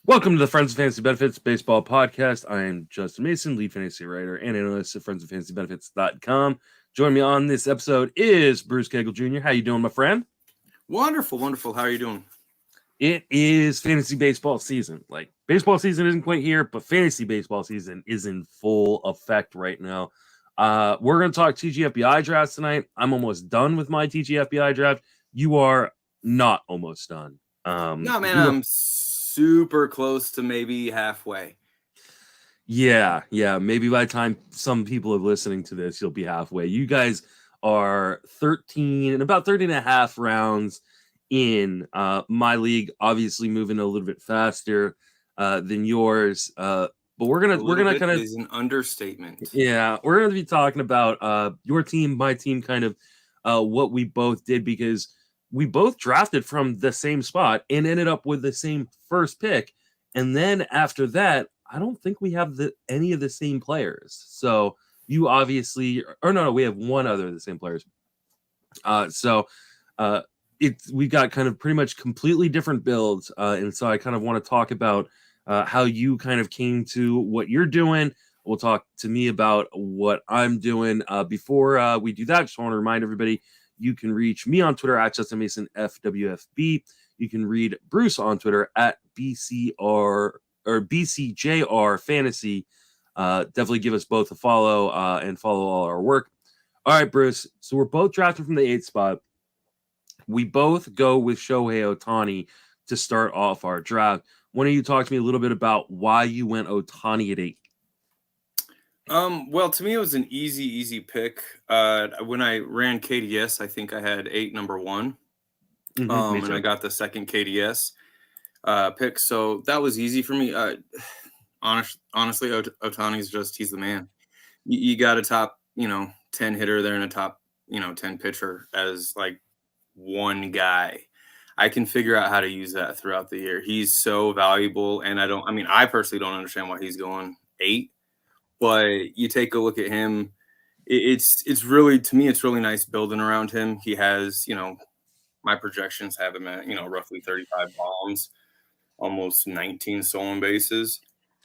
Welcome to the Friends of Fantasy Benefits Baseball Podcast. I am Justin Mason, lead fantasy writer and analyst at friendsoffantasybenefits.com. Joining me on this episode is Bruce Cagle Jr. How you doing, my friend? Wonderful, wonderful. How are you doing? It is fantasy baseball season. Like, baseball season isn't quite here, but fantasy baseball season is in full effect right now. We're going to talk TGFBI drafts tonight. I'm almost done with my TGFBI draft. You are not almost done. No, man, I'm super close to maybe halfway. Yeah. Maybe by the time some people are listening to this, you'll be halfway. You guys are about 13 and a half rounds in. My league obviously moving a little bit faster than yours. But we're gonna kind of is an understatement. Yeah, we're gonna be talking about your team, my team, kind of what we both did, because we both drafted from the same spot and ended up with the same first pick. And then after that, I don't think we have any of the same players. So you obviously, or no, we have one other of the same players. We got kind of pretty much completely different builds. And so I kind of want to talk about how you kind of came to what you're doing. We'll talk to me about what I'm doing. Before we do that, just want to remind everybody, you can reach me on Twitter at Justin Mason FWFB. You can read Bruce on Twitter at BCR or BCJR Fantasy. Definitely give us both a follow and follow all our work. All right, Bruce. So we're both drafted from the 8th spot. We both go with Shohei Ohtani to start off our draft. Why don't you talk to me a little bit about why you went Ohtani at 8? Well, to me, it was an easy pick. When I ran KDS, I think I had 8 number 1. And I got the second KDS pick. So that was easy for me. Honestly, Ohtani's he's the man. You got a top, 10 hitter there and a top, 10 pitcher as like one guy. I can figure out how to use that throughout the year. He's so valuable. And I personally don't understand why he's going 8. But you take a look at him, it's really, to me, it's really nice building around him. He has, my projections have him at, roughly 35 bombs, almost 19 stolen bases.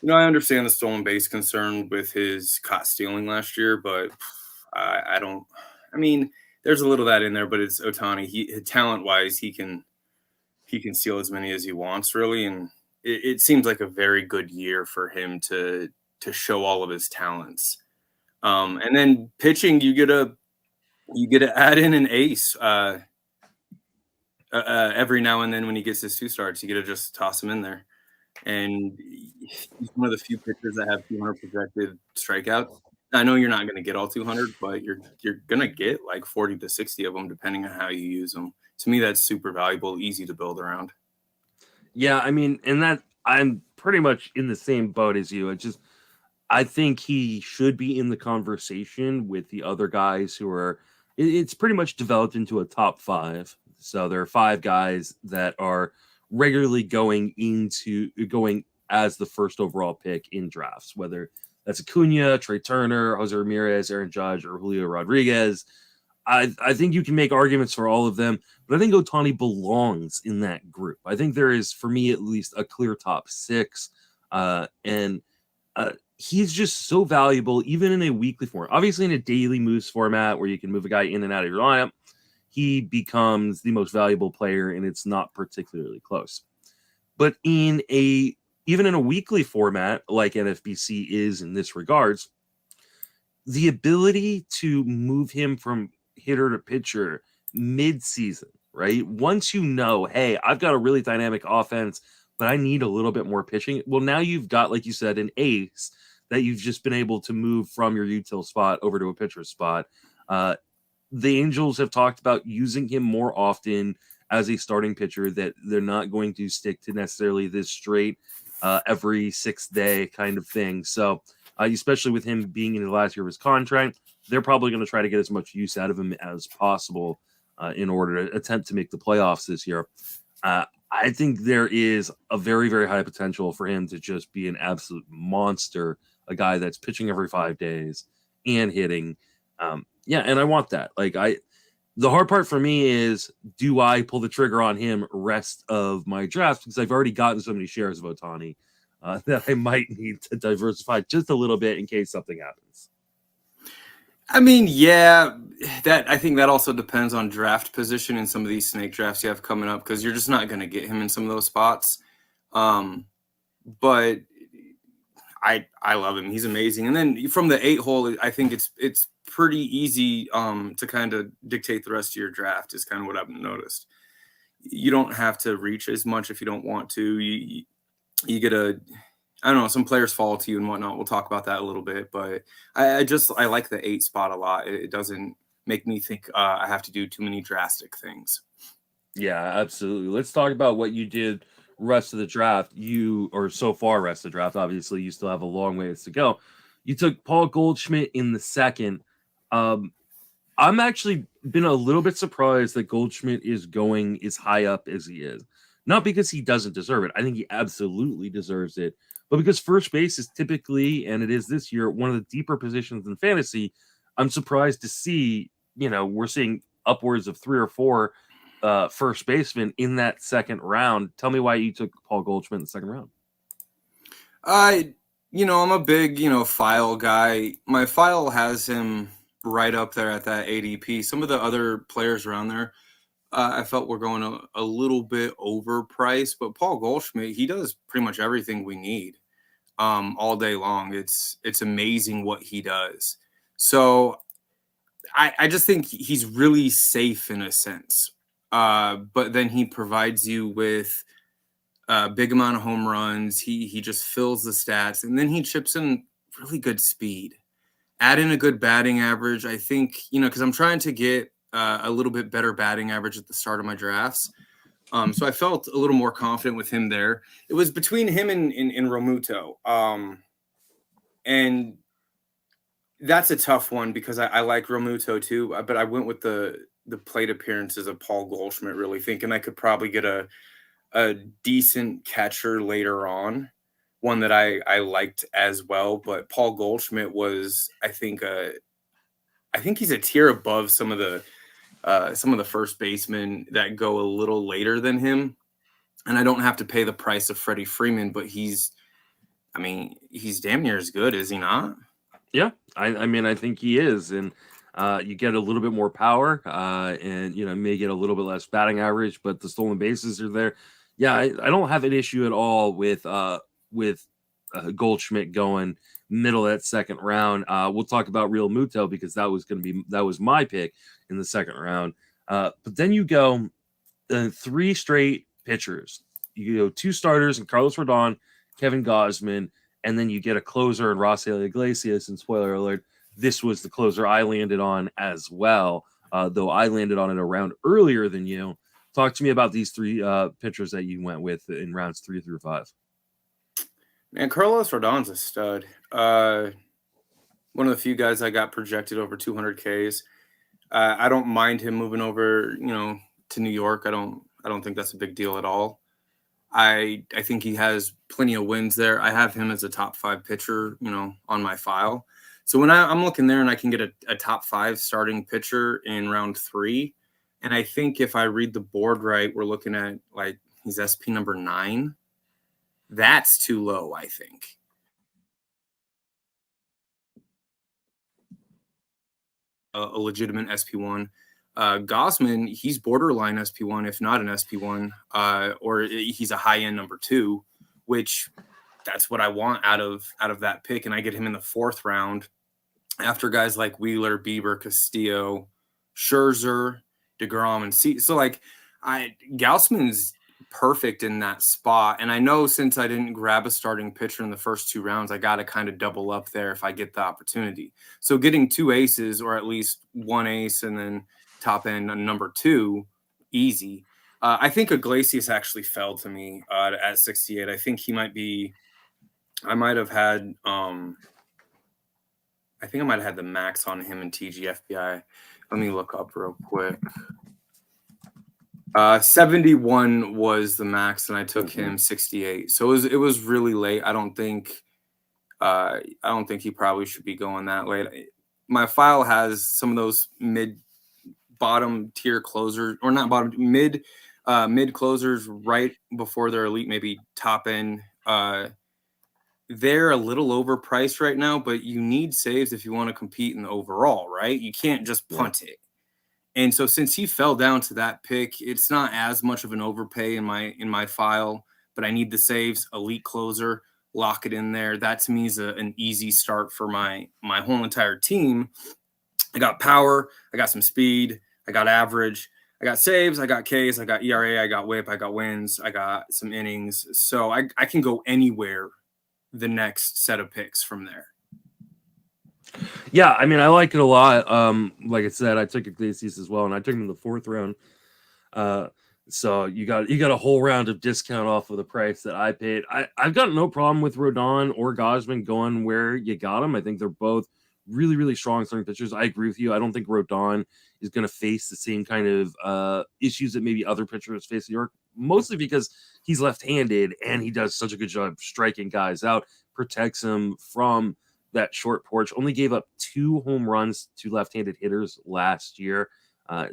I understand the stolen base concern with his caught stealing last year, but there's a little of that in there, but it's Ohtani. Talent-wise, he can steal as many as he wants, really, and it seems like a very good year for him to show all of his talents. And then pitching, you get to add in an ace every now and then when he gets his 2 starts. You get to just toss him in there, and he's one of the few pitchers that have 200 projected strikeouts. I know you're not going to get all 200, but you're going to get like 40 to 60 of them, depending on how you use them. To me, that's super valuable, easy to build around. Yeah, and that I'm pretty much in the same boat as you. I think he should be in the conversation with the other guys who are. It's pretty much developed into a top 5. So there are 5 guys that are regularly going as the first overall pick in drafts, whether that's Acuna, Trey Turner, Jose Ramirez, Aaron Judge, or Julio Rodriguez. I think you can make arguments for all of them, but I think Ohtani belongs in that group. I think there is, for me at least, a clear top 6, and he's just so valuable, even in a weekly form. Obviously, in a daily moves format where you can move a guy in and out of your lineup, he becomes the most valuable player, and it's not particularly close. But even in a weekly format, like NFBC is in this regards, the ability to move him from hitter to pitcher mid-season, right? Once you know, hey, I've got a really dynamic offense, but I need a little bit more pitching. Well, now you've got, like you said, an ace that you've just been able to move from your util spot over to a pitcher spot. The Angels have talked about using him more often as a starting pitcher, that they're not going to stick to necessarily this straight every 6th day kind of thing. So especially with him being in the last year of his contract, they're probably going to try to get as much use out of him as possible in order to attempt to make the playoffs this year. I think there is a very, very high potential for him to just be an absolute monster, a guy that's pitching every 5 days and hitting. And I want that. The hard part for me is, do I pull the trigger on him rest of my drafts? Because I've already gotten so many shares of Otani that I might need to diversify just a little bit in case something happens. I mean, yeah, I think that also depends on draft position in some of these snake drafts you have coming up, because you're just not going to get him in some of those spots. But I love him. He's amazing. And then from the 8 hole, I think it's pretty easy to kind of dictate the rest of your draft, is kind of what I've noticed. You don't have to reach as much if you don't want to. You get I don't know, some players fall to you and whatnot. We'll talk about that a little bit, but I like the 8 spot a lot. It doesn't make me think I have to do too many drastic things. Yeah, absolutely. Let's talk about what you did rest of the draft. So far rest of the draft, obviously you still have a long ways to go. You took Paul Goldschmidt in the second. I'm actually been a little bit surprised that Goldschmidt is going as high up as he is. Not because he doesn't deserve it. I think he absolutely deserves it. But because first base is typically, and it is this year, one of the deeper positions in fantasy, I'm surprised to see, we're seeing upwards of 3 or 4 first basemen in that second round. Tell me why you took Paul Goldschmidt in the second round. I'm a big, file guy. My file has him right up there at that ADP. Some of the other players around there, I felt were going a little bit overpriced, but Paul Goldschmidt, he does pretty much everything we need all day long. It's amazing what he does. So I just think he's really safe in a sense. But then he provides you with a big amount of home runs. He just fills the stats, and then he chips in really good speed. Add in a good batting average. I think, because I'm trying to get a little bit better batting average at the start of my drafts. So I felt a little more confident with him there. It was between him and Romuto. And that's a tough one because I like Romuto too, but I went with the plate appearances of Paul Goldschmidt, really thinking I could probably get a decent catcher later on, one that I liked as well. But Paul Goldschmidt was, I think he's a tier above some of the first basemen that go a little later than him. And I don't have to pay the price of Freddie Freeman, but he's damn near as good, is he not? Yeah, I think he is, and you get a little bit more power, and may get a little bit less batting average, but the stolen bases are there. Yeah, I don't have an issue at all with Goldschmidt going middle of that second round. We'll talk about Real Muto because that was my pick in the second round. But then you go 3 straight pitchers. You go 2 starters and Carlos Rodon, Kevin Gausman, and then you get a closer in Rafael Iglesias. And spoiler alert, this was the closer I landed on as well, though I landed on it a round earlier than you. Talk to me about these 3 pitchers that you went with in rounds 3 through 5. Man, Carlos Rodon's a stud. One of the few guys I got projected over 200 Ks. I don't mind him moving over, to New York. I don't think that's a big deal at all. I think he has plenty of wins there. I have him as a top 5 pitcher, on my file. So when I'm looking there and I can get a top 5 starting pitcher in round 3, and I think if I read the board right, we're looking at like he's SP number 9. That's too low, I think. A legitimate SP1. Gausman, he's borderline SP1, if not an SP1, or he's a high-end number 2, which that's what I want out of that pick. And I get him in the 4th round after guys like Wheeler, Bieber, Castillo, Scherzer, DeGrom, and so Gausman's perfect in that spot. And I know since I didn't grab a starting pitcher in the first 2 rounds, I got to kind of double up there if I get the opportunity. So getting 2 aces, or at least 1 ace and then top end on number 2, easy. I think Iglesias actually fell to me at 68. I think I might have had the max on him in TGFBI. Let me look up real quick. 71 was the max, and I took him 68. So it was really late. I don't think he probably should be going that late. My file has some of those mid bottom tier closers, or not bottom, mid closers right before they're elite, maybe top end. They're a little overpriced right now, but you need saves if you want to compete in the overall, right? You can't just punt it. And so since he fell down to that pick, it's not as much of an overpay in my file, but I need the saves, elite closer, lock it in there. That to me is an easy start for my whole entire team. I got power, I got some speed, I got average, I got saves, I got Ks, I got ERA, I got whip, I got wins, I got some innings. So I can go anywhere the next set of picks from there. Yeah, I mean, I like it a lot. Like I said, I took Iglesias as well, and I took him in the 4th round. So you got a whole round of discount off of the price that I paid. I've got no problem with Rodon or Gausman going where you got them. I think they're both really, really strong starting pitchers. I agree with you. I don't think Rodon is going to face the same kind of issues that maybe other pitchers face in New York, mostly because he's left-handed and he does such a good job striking guys out, protects them from that short porch. Only gave up 2 home runs to left-handed hitters last year.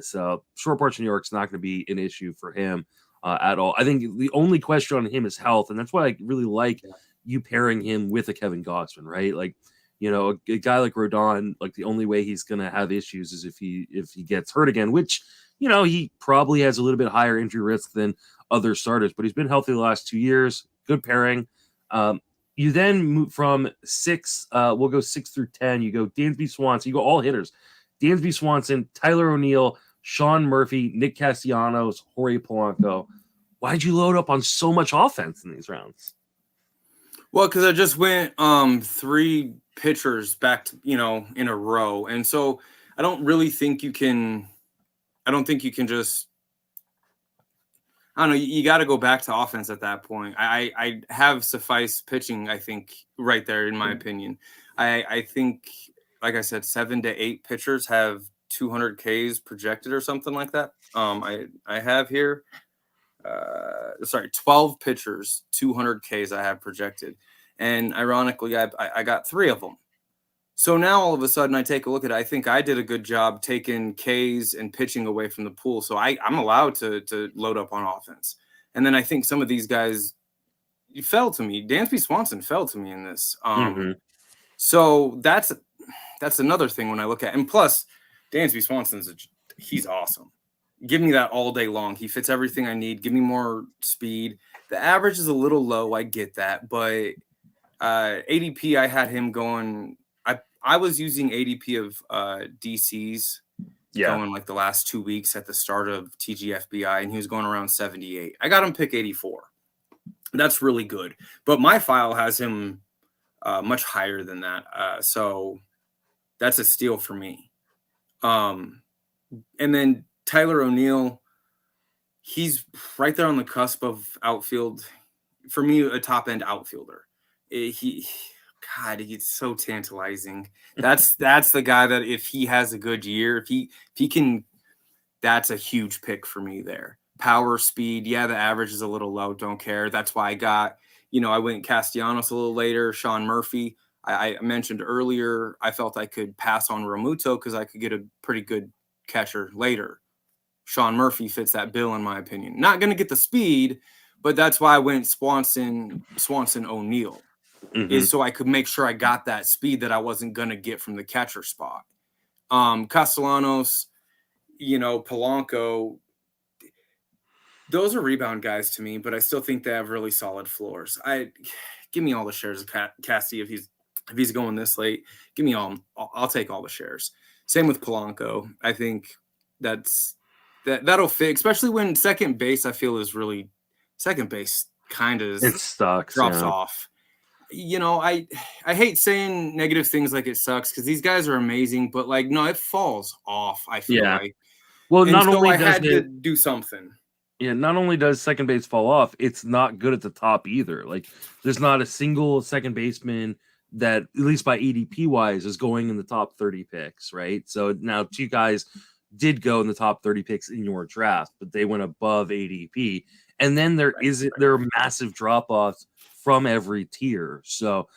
So short porch in New York's not going to be an issue for him at all. I think the only question on him is health, and that's why I really like you pairing him with a Kevin Gausman, right? Like, you know, a guy like Rodon, like the only way he's going to have issues is if he gets hurt again, which, you know, he probably has a little bit higher injury risk than other starters, but he's been healthy the last 2 years. Good pairing. You then move from 6, we'll go 6 through 10. You go Dansby Swanson, you go all hitters. Dansby Swanson, Tyler O'Neill, Sean Murphy, Nick Castellanos, Jorge Polanco. Why'd you load up on so much offense in these rounds? Well, because I just went 3 pitchers back to, in a row. And so I don't think you can just, I don't know, you got to go back to offense at that point. I have suffice pitching, I think, right there, in my opinion. I think, like I said, 7 to 8 pitchers have 200 Ks projected or something like that. I have here, 12 pitchers, 200 Ks I have projected. And ironically, I got 3 of them. So now all of a sudden I take a look at it. I think I did a good job taking Ks and pitching away from the pool. So I'm allowed to load up on offense. And then I think some of these guys fell to me. Dansby Swanson fell to me in this. So that's another thing when I look at it. And plus, Dansby Swanson's he's awesome. Give me that all day long. He fits everything I need. Give me more speed. The average is a little low. I get that. But ADP, I had him going. I was using ADP of DCs going like the last 2 weeks at the start of TGFBI, and he was going around 78. I got him pick 84. That's really good. But my file has him much higher than that. So that's a steal for me. And then Tyler O'Neill, he's right there on the cusp of outfield. For me, a top-end outfielder. He's so tantalizing. That's the guy that if he has a good year, if he can, that's a huge pick for me there. Power, speed, the average is a little low. Don't care. That's why I got, I went Castellanos a little later. Sean Murphy. I mentioned earlier, I felt I could pass on Romuto because I could get a pretty good catcher later. Sean Murphy fits that bill in my opinion. Not going to get the speed, but that's why I went Swanson O'Neill. Is so I could make sure I got that speed that I wasn't going to get from the catcher spot. Castellanos, Polanco, those are rebound guys to me, but I still think they have really solid floors. Give me all the shares of Cassie if he's going this late. Give me all. I'll take all the shares. Same with Polanco. I think that'll fit, especially when second base. I feel is really second base kind of drops off. I hate saying negative things like it sucks because these guys are amazing, but no, it falls off. I feel like. Well, and not so only I does had to do something. Yeah, not only does second base fall off, it's not good at the top either. Like, there's not a single second baseman that, at least by ADP wise, is going in the top 30 picks, right? So now 2 guys did go in the top 30 picks in your draft, but they went above ADP. And then there are massive drop offs from every tier. So,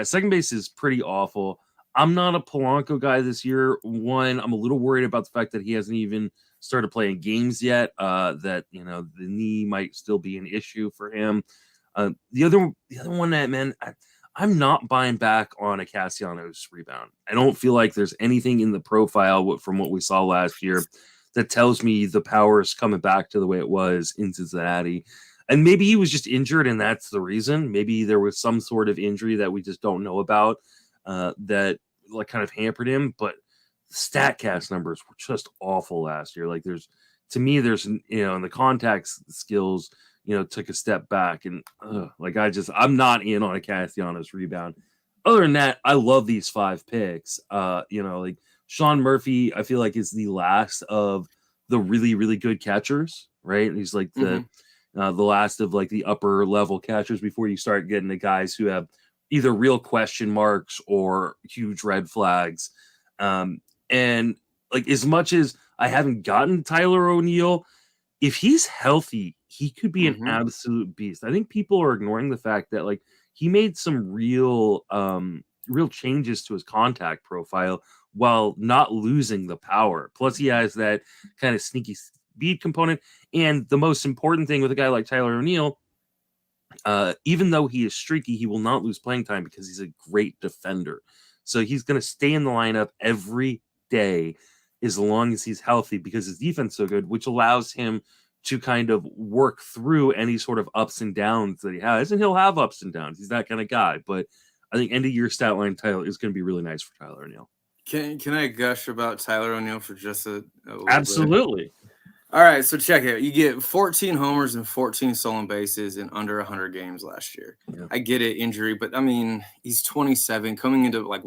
second base is pretty awful. I'm not a Polanco guy this year. One, I'm a little worried about the fact that he hasn't even started playing games yet. That the knee might still be an issue for him. The other one that man, I'm not buying back on a Castellanos rebound. I don't feel like there's anything in the profile from what we saw last year that tells me the power is coming back to the way it was in Cincinnati. And maybe he was just injured, and that's the reason. Maybe there was some sort of injury that we just don't know about that like kind of hampered him. But StatCast numbers were just awful last year. Like there's and the contact skills took a step back, and I'm not in on a Castellanos rebound. Other than that, I love these 5 picks. Like Sean Murphy, I feel like is the last of the really, really good catchers, right? He's like the last of like the upper level catchers before you start getting the guys who have either real question marks or huge red flags. And like as much as I haven't gotten Tyler O'Neill, if he's healthy, he could be an absolute beast. I think people are ignoring the fact that like he made some real changes to his contact profile while not losing the power. Plus, he has that kind of sneaky speed component. And the most important thing with a guy like Tyler O'Neill, even though he is streaky, he will not lose playing time because he's a great defender. So he's going to stay in the lineup every day as long as he's healthy because his defense is so good, which allows him to kind of work through any sort of ups and downs that he has. And he'll have ups and downs. He's that kind of guy. But I think end of year stat line Tyler is going to be really nice for Tyler O'Neill. Can I gush about Tyler O'Neill for just a little Absolutely. bit? All right, so check it. You get 14 homers and 14 stolen bases in under 100 games last year. Yeah. I get it, injury, but I mean, he's 27, coming into like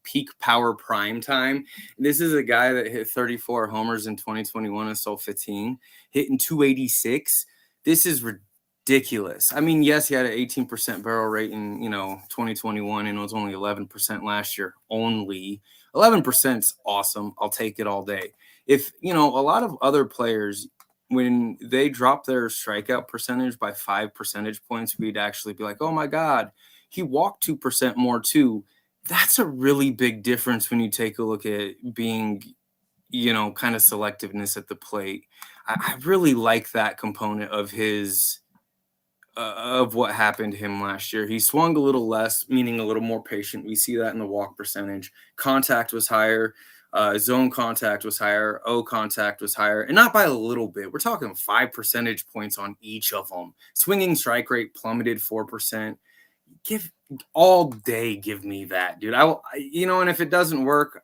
peak power prime time. This is a guy that hit 34 homers in 2021 and stole 15, hitting 286. This is ridiculous. I mean, yes, he had an 18% barrel rate in 2021, and it was only 11% last year. Only 11% is awesome. I'll take it all day. If, a lot of other players, when they drop their strikeout percentage by 5 percentage points, we'd actually be like, oh my God, he walked 2% more too. That's a really big difference when you take a look at being, kind of selectiveness at the plate. I really like that component of his, of what happened to him last year. He swung a little less, meaning a little more patient. We see that in the walk percentage. Contact was higher. Zone contact was higher. O contact was higher, and not by a little bit. We're talking 5 percentage points on each of them. Swinging strike rate plummeted 4%. Give me that, dude. And if it doesn't work,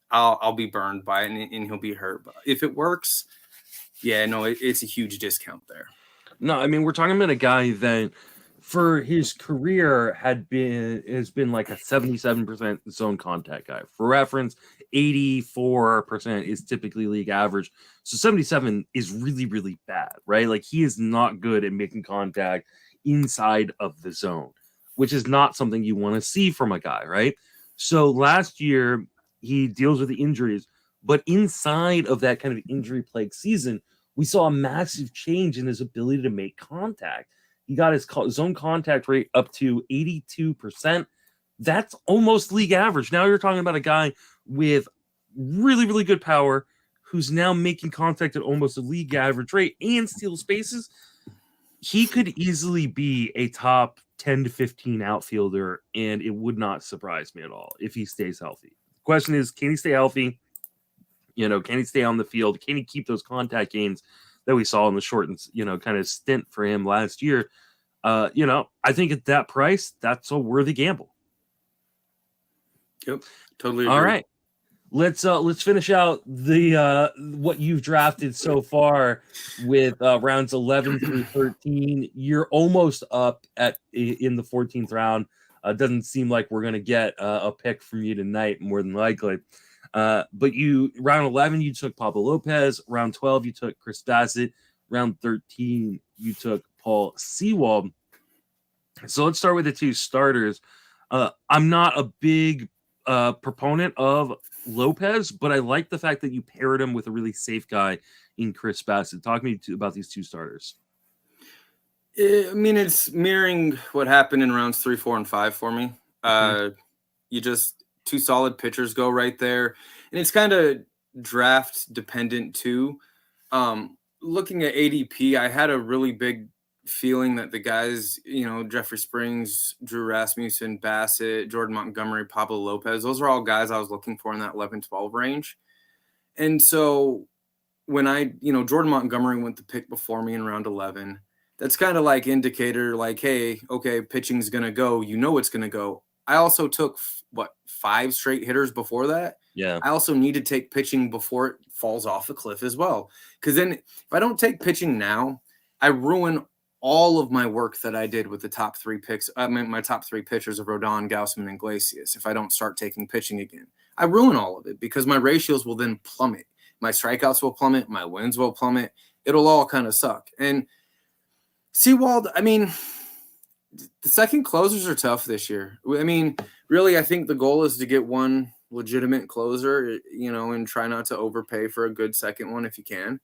I'll be burned by it, and he'll be hurt. But if it works, it's a huge discount there. No, I mean we're talking about a guy that for his career has been like a 77% zone contact guy. For reference, 84% is typically league average. So 77 is really, really bad, right? Like he is not good at making contact inside of the zone, which is not something you want to see from a guy, right? So last year he deals with the injuries, but inside of that kind of injury-plagued season, we saw a massive change in his ability to make contact. He got his zone contact rate up to 82%. That's almost league average. Now you're talking about a guy with really, really good power who's now making contact at almost a league average rate and steals bases. He could easily be a top 10 to 15 outfielder, and it would not surprise me at all if he stays healthy. The question is, can he stay healthy? Can he stay on the field? Can he keep those contact gains that we saw in the shortened, kind of stint for him last year? I think at that price, that's a worthy gamble. Yep, totally agree. All right, let's finish out the what you've drafted so far with rounds 11 through 13. You're almost up in the 14th round. Doesn't seem like we're gonna get a pick from you tonight, more than likely. But round 11, you took Pablo Lopez. Round 12, you took Chris Bassett. Round 13, you took Paul Sewald. So let's start with the two starters. I'm not a big proponent of Lopez, but I like the fact that you paired him with a really safe guy in Chris Bassett. Talk to me about these two starters. I mean, it's mirroring what happened in rounds 3, 4, and 5 for me. You just two solid pitchers go right there, and it's kind of draft dependent too. Looking at ADP, I had a really big feeling that the guys, Jeffrey Springs, Drew Rasmussen, Bassett, Jordan Montgomery, Pablo Lopez, those are all guys I was looking for in that 11-12 range. And so when Jordan Montgomery went the pick before me in round 11, that's kind of like indicator like, hey, okay, pitching's going to go. You know it's going to go. I also took, 5 straight hitters before that? Yeah. I also need to take pitching before it falls off the cliff as well. Because then if I don't take pitching now, I ruin all of my work that I did with the top 3 picks. I mean, my top 3 pitchers of Rodon, Gausman, and Iglesias. If I don't start taking pitching again, I ruin all of it because my ratios will then plummet. My strikeouts will plummet. My wins will plummet. It'll all kind of suck. And Sewald, I mean, the second closers are tough this year. I mean, really, I think the goal is to get one legitimate closer, and try not to overpay for a good second one if you can.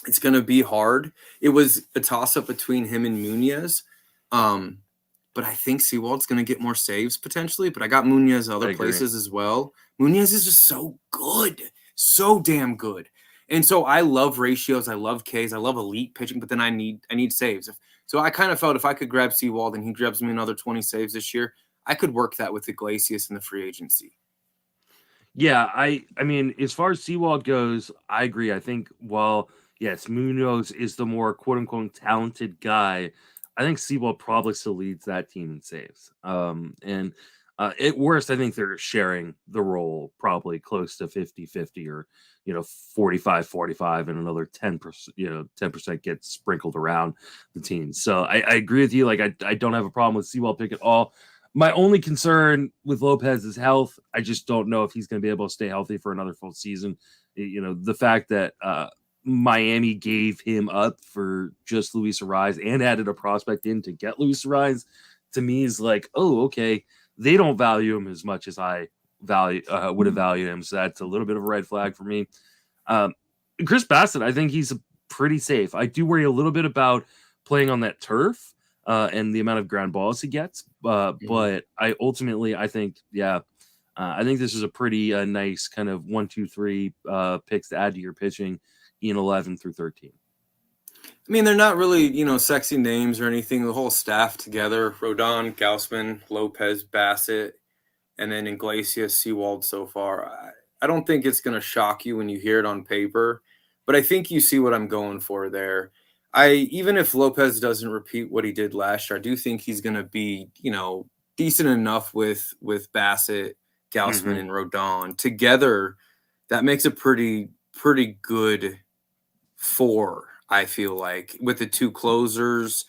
It's going to be hard. It was a toss-up between him and Munoz. But I think Sewald's going to get more saves potentially. But I got Munoz other places as well. Munoz is just so good. So damn good. And so I love ratios. I love Ks. I love elite pitching. But then I need saves. So I kind of felt if I could grab Sewald and he grabs me another 20 saves this year, I could work that with Iglesias in the free agency. Yeah, I mean, as far as Sewald goes, I agree. I think, yes, Munoz is the more quote-unquote talented guy. I think Sewald probably still leads that team in saves. And at worst, I think they're sharing the role probably close to 50-50 or, 45-45 and another 10%, 10% gets sprinkled around the team. So I agree with you. Like, I don't have a problem with Sewald pick at all. My only concern with Lopez is health. I just don't know if he's going to be able to stay healthy for another full season. The fact that Miami gave him up for just Luis Ariz and added a prospect in to get Luis Ariz, to me is like, oh, okay, they don't value him as much as I would have valued him. So that's a little bit of a red flag for me. Chris Bassett, I think he's pretty safe. I do worry a little bit about playing on that turf and the amount of ground balls he gets. But I think this is a pretty nice kind of 1, 2, 3 picks to add to your pitching in 11 through 13. I mean, they're not really, sexy names or anything. The whole staff together, Rodon, Gausman, Lopez, Bassett, and then Iglesias, Sewald so far. I don't think it's going to shock you when you hear it on paper, but I think you see what I'm going for there. Even if Lopez doesn't repeat what he did last year, I do think he's going to be, decent enough with Bassett, Gausman, and Rodon. Together, that makes a pretty good 4, I feel like. With the 2 closers,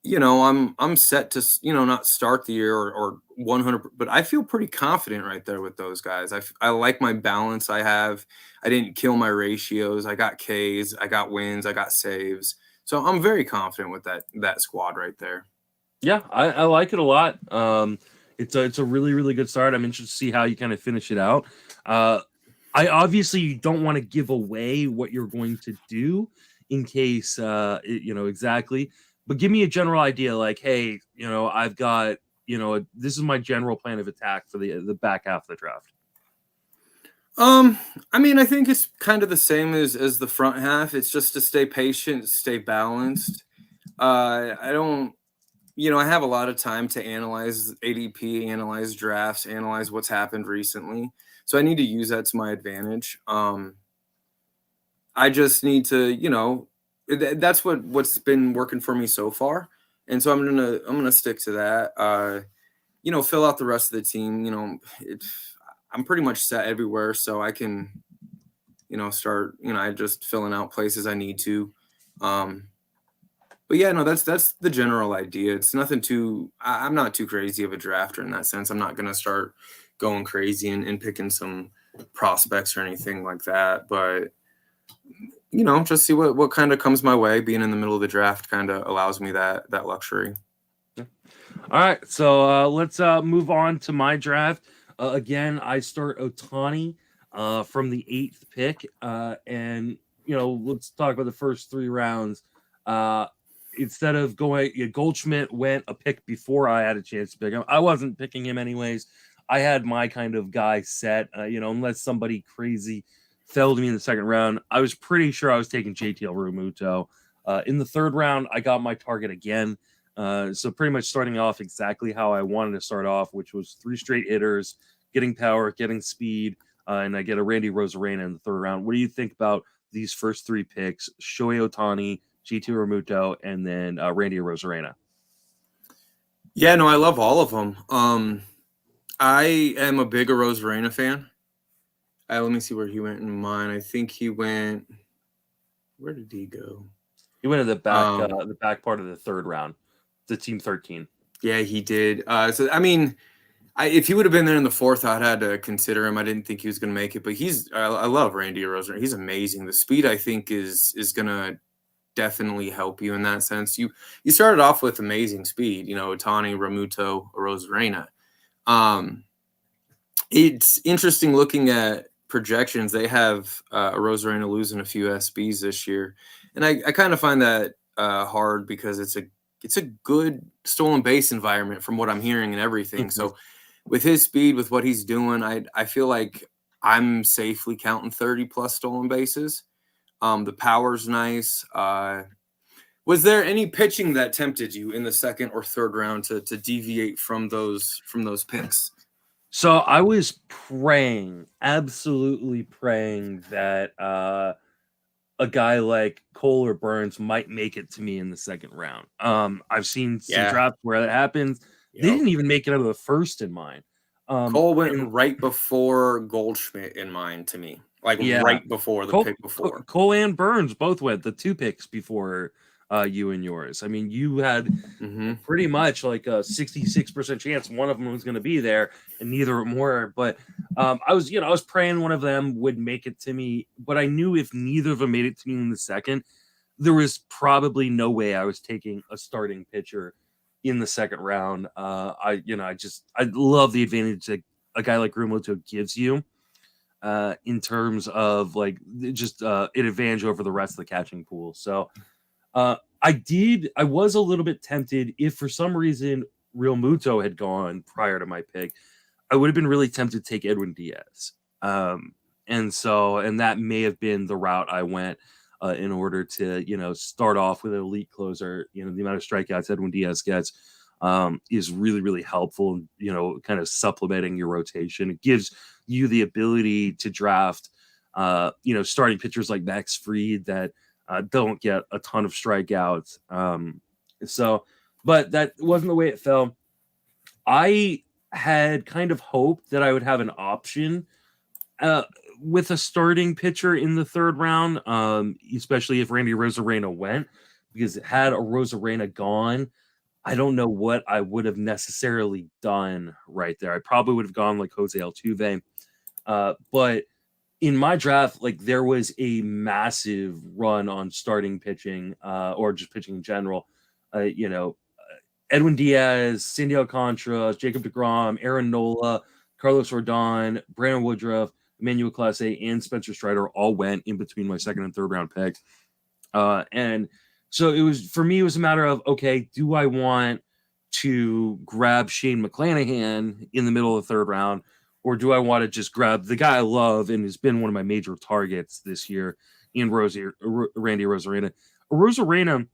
I'm set to, not start the year or 100, but I feel pretty confident right there with those guys. I like my balance I have. I didn't kill my ratios. I got Ks, I got wins, I got saves. So I'm very confident with that squad right there. Yeah, I like it a lot. It's a really, really good start. I'm interested to see how you kind of finish it out. I obviously don't want to give away what you're going to do in case, exactly. But give me a general idea, like, hey, I've got, this is my general plan of attack for the back half of the draft. I mean, I think it's kind of the same as the front half. It's just to stay patient, stay balanced. I don't, I have a lot of time to analyze ADP, analyze drafts, analyze what's happened recently. So I need to use that to my advantage. I just need to, that's what's been working for me so far. And so I'm gonna stick to that. Fill out the rest of the team. I'm pretty much set everywhere, so I can, start. I just filling out places I need to. But yeah, no, that's the general idea. It's nothing too. I'm not too crazy of a drafter in that sense. I'm not gonna start going crazy and picking some prospects or anything like that. But just see what kind of comes my way. Being in the middle of the draft kind of allows me that luxury. Yeah. All right, so let's move on to my draft. Again, I start Ohtani from the 8th pick, and let's talk about the first 3 rounds. instead of going, Goldschmidt went a pick before I had a chance to pick him. I wasn't picking him anyways. I had my kind of guy set, unless somebody crazy fell to me in the second round. I was pretty sure I was taking JT Realmuto. In the third round, I got my target again. So pretty much starting off exactly how I wanted to start off, which was 3 straight hitters, getting power, getting speed, and I get a Randy Rosarena in the third round. What do you think about these first 3 picks? Shohei Ohtani, JT Realmuto, and then Randy Rosarena. Yeah, no, I love all of them. I am a big Rosarena fan. Let me see where he went in mine. I think he went. Where did he go? He went to the back part of the third round, the team 13. Yeah, he did. So I mean, if he would have been there in the fourth, I'd had to consider him. I didn't think he was going to make it, but I love Randy Rosarena. He's amazing. The speed, I think, is going to definitely help you in that sense. You started off with amazing speed, Ohtani, Realmuto, Rosarena. It's interesting looking at projections. They have Rosarena losing a few SBs this year, and I kind of find that hard because it's a good stolen base environment from what I'm hearing and everything. Mm-hmm. So with his speed, with what he's doing, I feel like I'm safely counting 30 plus stolen bases. The power's nice. Was there any pitching that tempted you in the second or third round to deviate from those picks? So I was absolutely praying that a guy like Cole or Burns might make it to me in the second round. I've seen some drafts where that happens. Yep. They didn't even make it out of the first in mine. Cole went right before Goldschmidt in mine to me. Right before the pick before. Cole and Burns both went the 2 picks before you and yours. I mean, you had pretty much like a 66% chance one of them was going to be there, and neither of them were. But I was praying one of them would make it to me. But I knew if neither of them made it to me in the second, there was probably no way I was taking a starting pitcher in the second round. I love the advantage that a guy like Realmuto gives you. In terms of like just an advantage over the rest of the catching pool. So I was a little bit tempted if for some reason Realmuto had gone prior to my pick. I would have been really tempted to take Edwin Diaz. And that may have been the route I went in order to, start off with an elite closer. The amount of strikeouts Edwin Diaz gets is really, really helpful, kind of supplementing your rotation. It gives you the ability to draft, starting pitchers like Max Fried that don't get a ton of strikeouts. But that wasn't the way it fell. I had kind of hoped that I would have an option with a starting pitcher in the third round, especially if Randy Rosarena went, because had a Rosarena gone, I don't know what I would have necessarily done right there. I probably would have gone like Jose Altuve. But in my draft, like there was a massive run on starting pitching or just pitching in general. Edwin Diaz, Sandy Alcantara, Jacob deGrom, Aaron Nola, Carlos Rodon, Brandon Woodruff, Emmanuel Clase, and Spencer Strider all went in between my second and third round picks. And so it was a matter of, okay, do I want to grab Shane McClanahan in the middle of the third round, or do I want to just grab the guy I love and has been one of my major targets this year, Randy Rosarena? Rosarena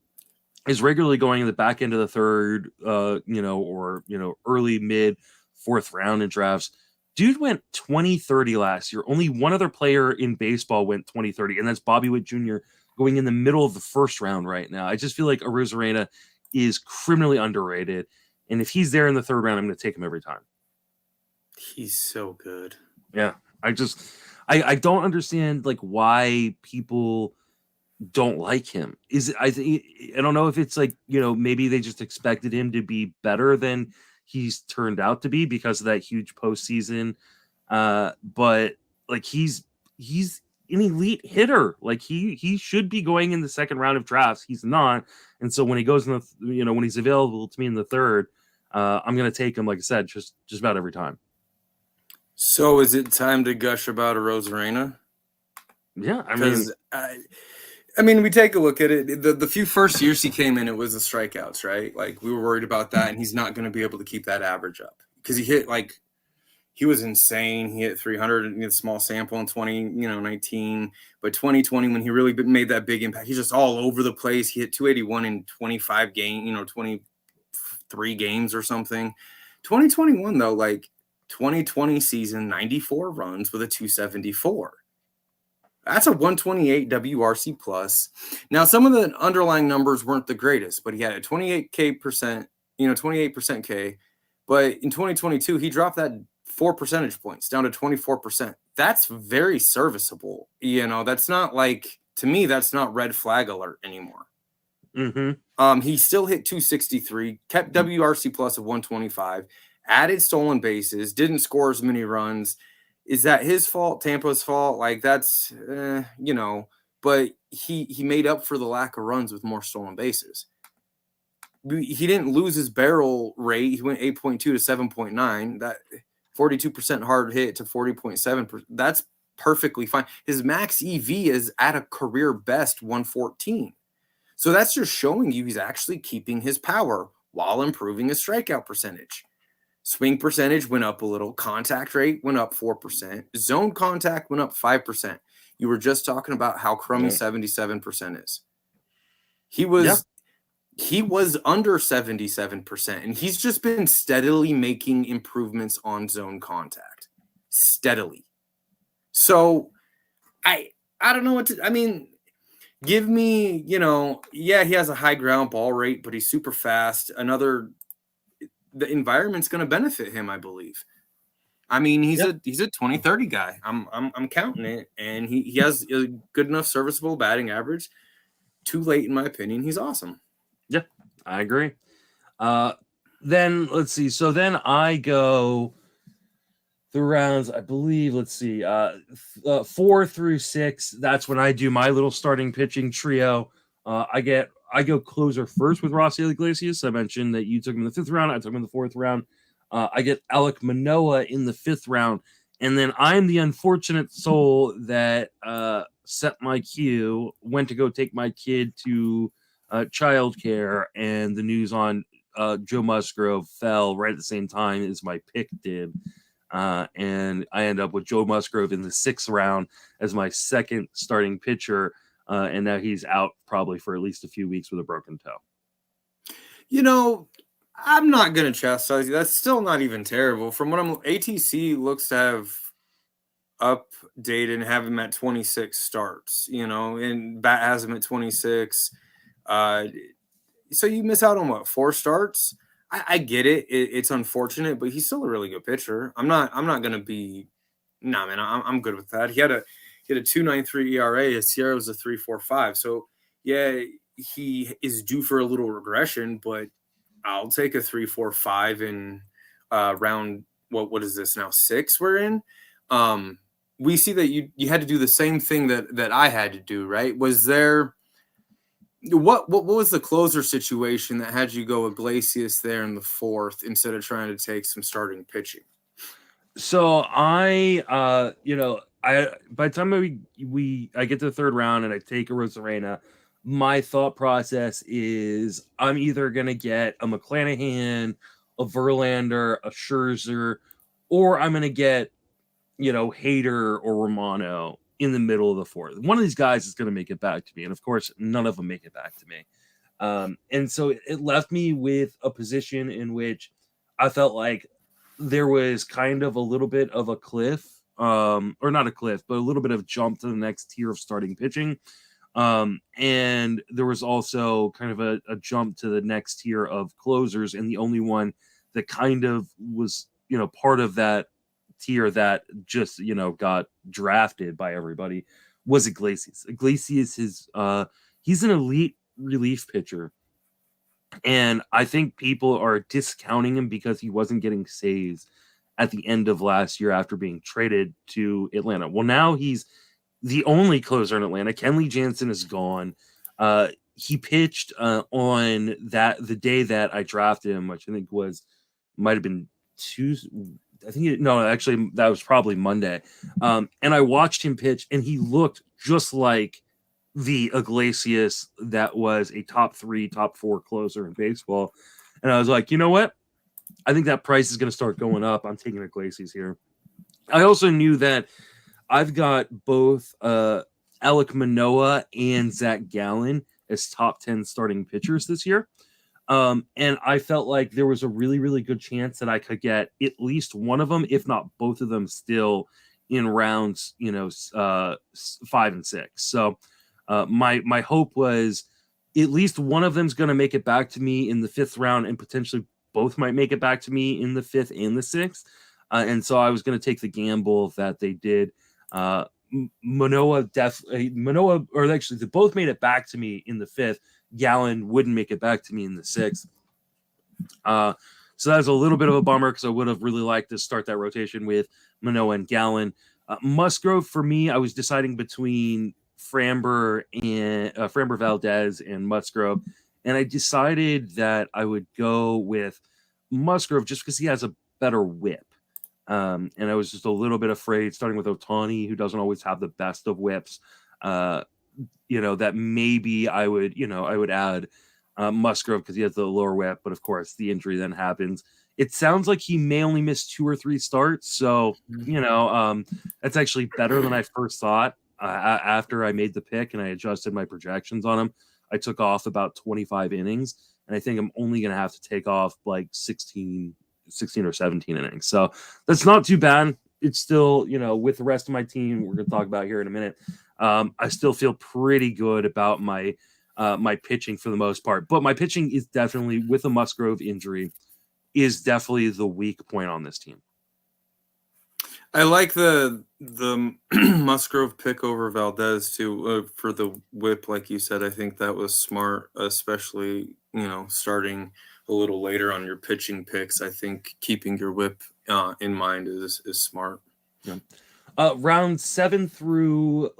is regularly going in the back end of the third, early mid fourth round in drafts. Dude went 20-30 last year. Only one other player in baseball went 20-30, and that's Bobby Witt Jr. going in the middle of the first round right now. I just feel like Rosarena is criminally underrated, and if he's there in the third round, I'm going to take him every time. He's so good. Yeah, I don't understand like why people don't like him. I don't know if it's like, maybe they just expected him to be better than he's turned out to be because of that huge postseason. But like he's an elite hitter. Like he should be going in the second round of drafts. He's not. And so when he goes in the, when he's available to me in the third, I'm going to take him, like I said, just about every time. So is it time to gush about a Rosarena? Yeah. I mean, I mean, we take a look at it. The few first years he came in, it was the strikeouts, right? Like we were worried about that, and he's not going to be able to keep that average up because he was insane. He hit 300 in a small sample in 2019, but 2020 when he really made that big impact, he's just all over the place. He hit 281 in 25 games, 23 games or something. 2021 though, like 2020 season, 94 runs with a 274. That's a 128 WRC plus. Now, some of the underlying numbers weren't the greatest, but he had a 28% K. But in 2022, he dropped that 4 percentage points down to 24%. That's very serviceable. That's not like, to me, that's not red flag alert anymore. Mm-hmm. He still hit 263, kept WRC plus of 125, added stolen bases, didn't score as many runs. Is that his fault? Tampa's fault? Like that's, but he made up for the lack of runs with more stolen bases. He didn't lose his barrel rate. He went 8.2 to 7.9. That 42% hard hit to 40.7%. That's perfectly fine. His max EV is at a career best 114. So that's just showing you he's actually keeping his power while improving his strikeout percentage. Swing percentage went up a little. Contact rate went up 4%. Zone contact went up 5%. You were just talking about how crummy 77% is. He was under 77%, and he's just been steadily making improvements on zone contact. Steadily. So I don't know what to, I mean, give me, he has a high ground ball rate, but he's super fast. The environment's going to benefit him, I believe. I mean, he's a 20-30 guy. I'm counting it, and he has a good enough serviceable batting average. Too late, in my opinion. He's awesome. Yeah, I agree. Then let's see. So then I go through rounds, I believe. Let's see, 4 through 6. That's when I do my little starting pitching trio. I go closer first with Raisel Iglesias. I mentioned that you took him in the 5th round. I took him in the 4th round. I get Alek Manoah in the 5th round. And then I'm the unfortunate soul that set my cue, went to go take my kid to childcare, and the news on Joe Musgrove fell right at the same time as my pick did. And I end up with Joe Musgrove in the 6th round as my second starting pitcher. And now he's out probably for at least a few weeks with a broken toe. I'm not going to chastise you. That's still not even terrible. From what ATC looks to have updated and have him at 26 starts, and Bat has him at 26. So you miss out on what, 4 starts? I get it. It's unfortunate, but he's still a really good pitcher. I'm not going to be, nah, man, I'm good with that. He had a 2.93 ERA. His Sierra was a 3.45. So yeah, he is due for a little regression, but I'll take a 3.45 in round. What is this now? 6 we're in. We see that you had to do the same thing that I had to do, right? Was there what was the closer situation that had you go Iglesias there in the 4th instead of trying to take some starting pitching? So I by the time I get to the 3rd round and I take a Rosarena, my thought process is I'm either gonna get a McClanahan, a Verlander, a Scherzer, or I'm gonna get Hader or Romano in the middle of the 4th. One of these guys is gonna make it back to me, and of course none of them make it back to me. And so it left me with a position in which I felt like there was kind of a little bit of a cliff, or not a cliff, but a little bit of jump to the next tier of starting pitching. And there was also kind of a jump to the next tier of closers. And the only one that kind of was, part of that tier that just, got drafted by everybody was Iglesias. Iglesias he's an elite relief pitcher. And I think people are discounting him because he wasn't getting saves at the end of last year after being traded to Atlanta. Well, now he's the only closer in Atlanta. Kenley Jansen is gone. He pitched on the day that I drafted him, which I think might have been Tuesday. Actually, that was probably Monday. And I watched him pitch, and he looked just like the Iglesias that was a top 3, top 4 closer in baseball. And I was like, you know what? I think that price is going to start going up. I'm taking Iglesias here. I also knew that I've got both Alek Manoah and Zach Gallen as top 10 starting pitchers this year. And I felt like there was a really, really good chance that I could get at least one of them, if not both of them, still in rounds, 5 and 6. So my hope was at least one of them's going to make it back to me in the 5th round, and potentially both might make it back to me in the 5th and the 6th. And so I was going to take the gamble that they did. Manoah, or actually, they both made it back to me in the 5th. Gallen wouldn't make it back to me in the 6th. So that was a little bit of a bummer because I would have really liked to start that rotation with Manoah and Gallen. Musgrove, for me, I was deciding between Framber Valdez and Musgrove, and I decided that I would go with Musgrove just because he has a better whip. And I was just a little bit afraid, starting with Ohtani, who doesn't always have the best of whips, that maybe I would add Musgrove because he has the lower whip, but of course the injury then happens. It sounds like he may only miss 2 or 3 starts, so that's actually better than I first thought. After I made the pick and I adjusted my projections on him, I took off about 25 innings, and I think I'm only going to have to take off like 16 or 17 innings. So that's not too bad. It's still, with the rest of my team, we're going to talk about here in a minute. I still feel pretty good about my pitching for the most part, but my pitching is definitely, with a Musgrove injury, is definitely the weak point on this team. I like the Musgrove pick over Valdez too, for the whip, like you said. I think that was smart, especially starting a little later on your pitching picks. I think keeping your whip in mind is smart. Yeah. Round 7 through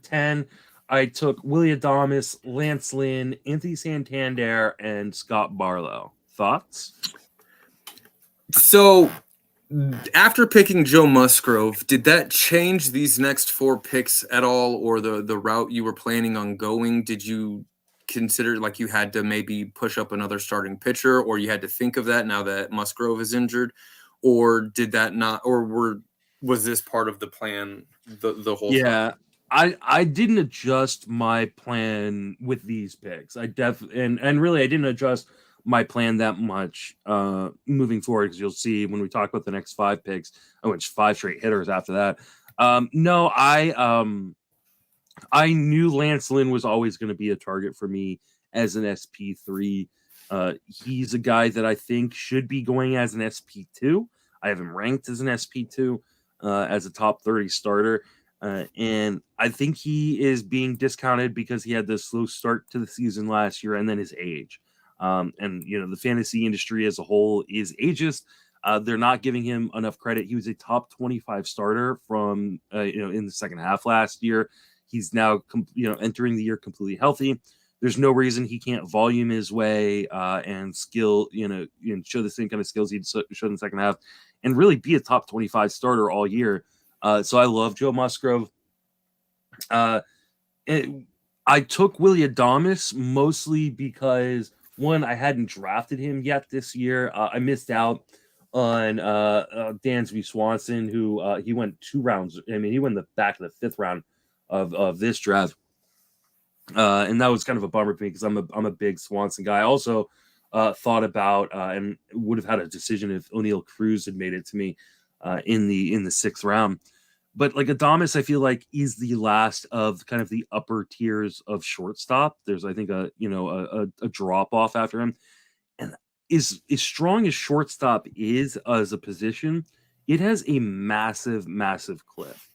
10, I took Willy Adames, Lance Lynn, Anthony Santander, and Scott Barlow. Thoughts? So after picking Joe Musgrove, did that change these next 4 picks at all, or the route you were planning on going? Did you consider like you had to maybe push up another starting pitcher, or you had to think of that now that Musgrove is injured, or did that not, or was this part of the plan the whole time? Yeah, I didn't adjust my plan with these picks. I really I didn't adjust my plan that much moving forward, because you'll see when we talk about the next 5 picks, I went 5 straight hitters after that. No, I knew Lance Lynn was always going to be a target for me as an SP3. He's a guy that I think should be going as an SP2. I have him ranked as an SP2, as a top 30 starter. And I think he is being discounted because he had this slow start to the season last year and then his age. And the fantasy industry as a whole is ageist. They're not giving him enough credit. He was a top 25 starter from in the second half last year. He's now entering the year completely healthy. There's no reason he can't volume his way and skill, and show the same kind of skills he showed in the second half, and really be a top 25 starter all year. So I love Joe Musgrove. I took Willy Adames mostly because, one, I hadn't drafted him yet this year. I missed out on Dansby Swanson, who he went 2 rounds. I mean, he went the back of the 5th round of this draft. And that was kind of a bummer for me because I'm a big Swanson guy. I also thought about and would have had a decision if O'Neal Cruz had made it to me in the 6th round. But like Adames, I feel like is the last of kind of the upper tiers of shortstop. There's, I think, a drop off after him, and as strong as shortstop is as a position, it has a massive, massive cliff.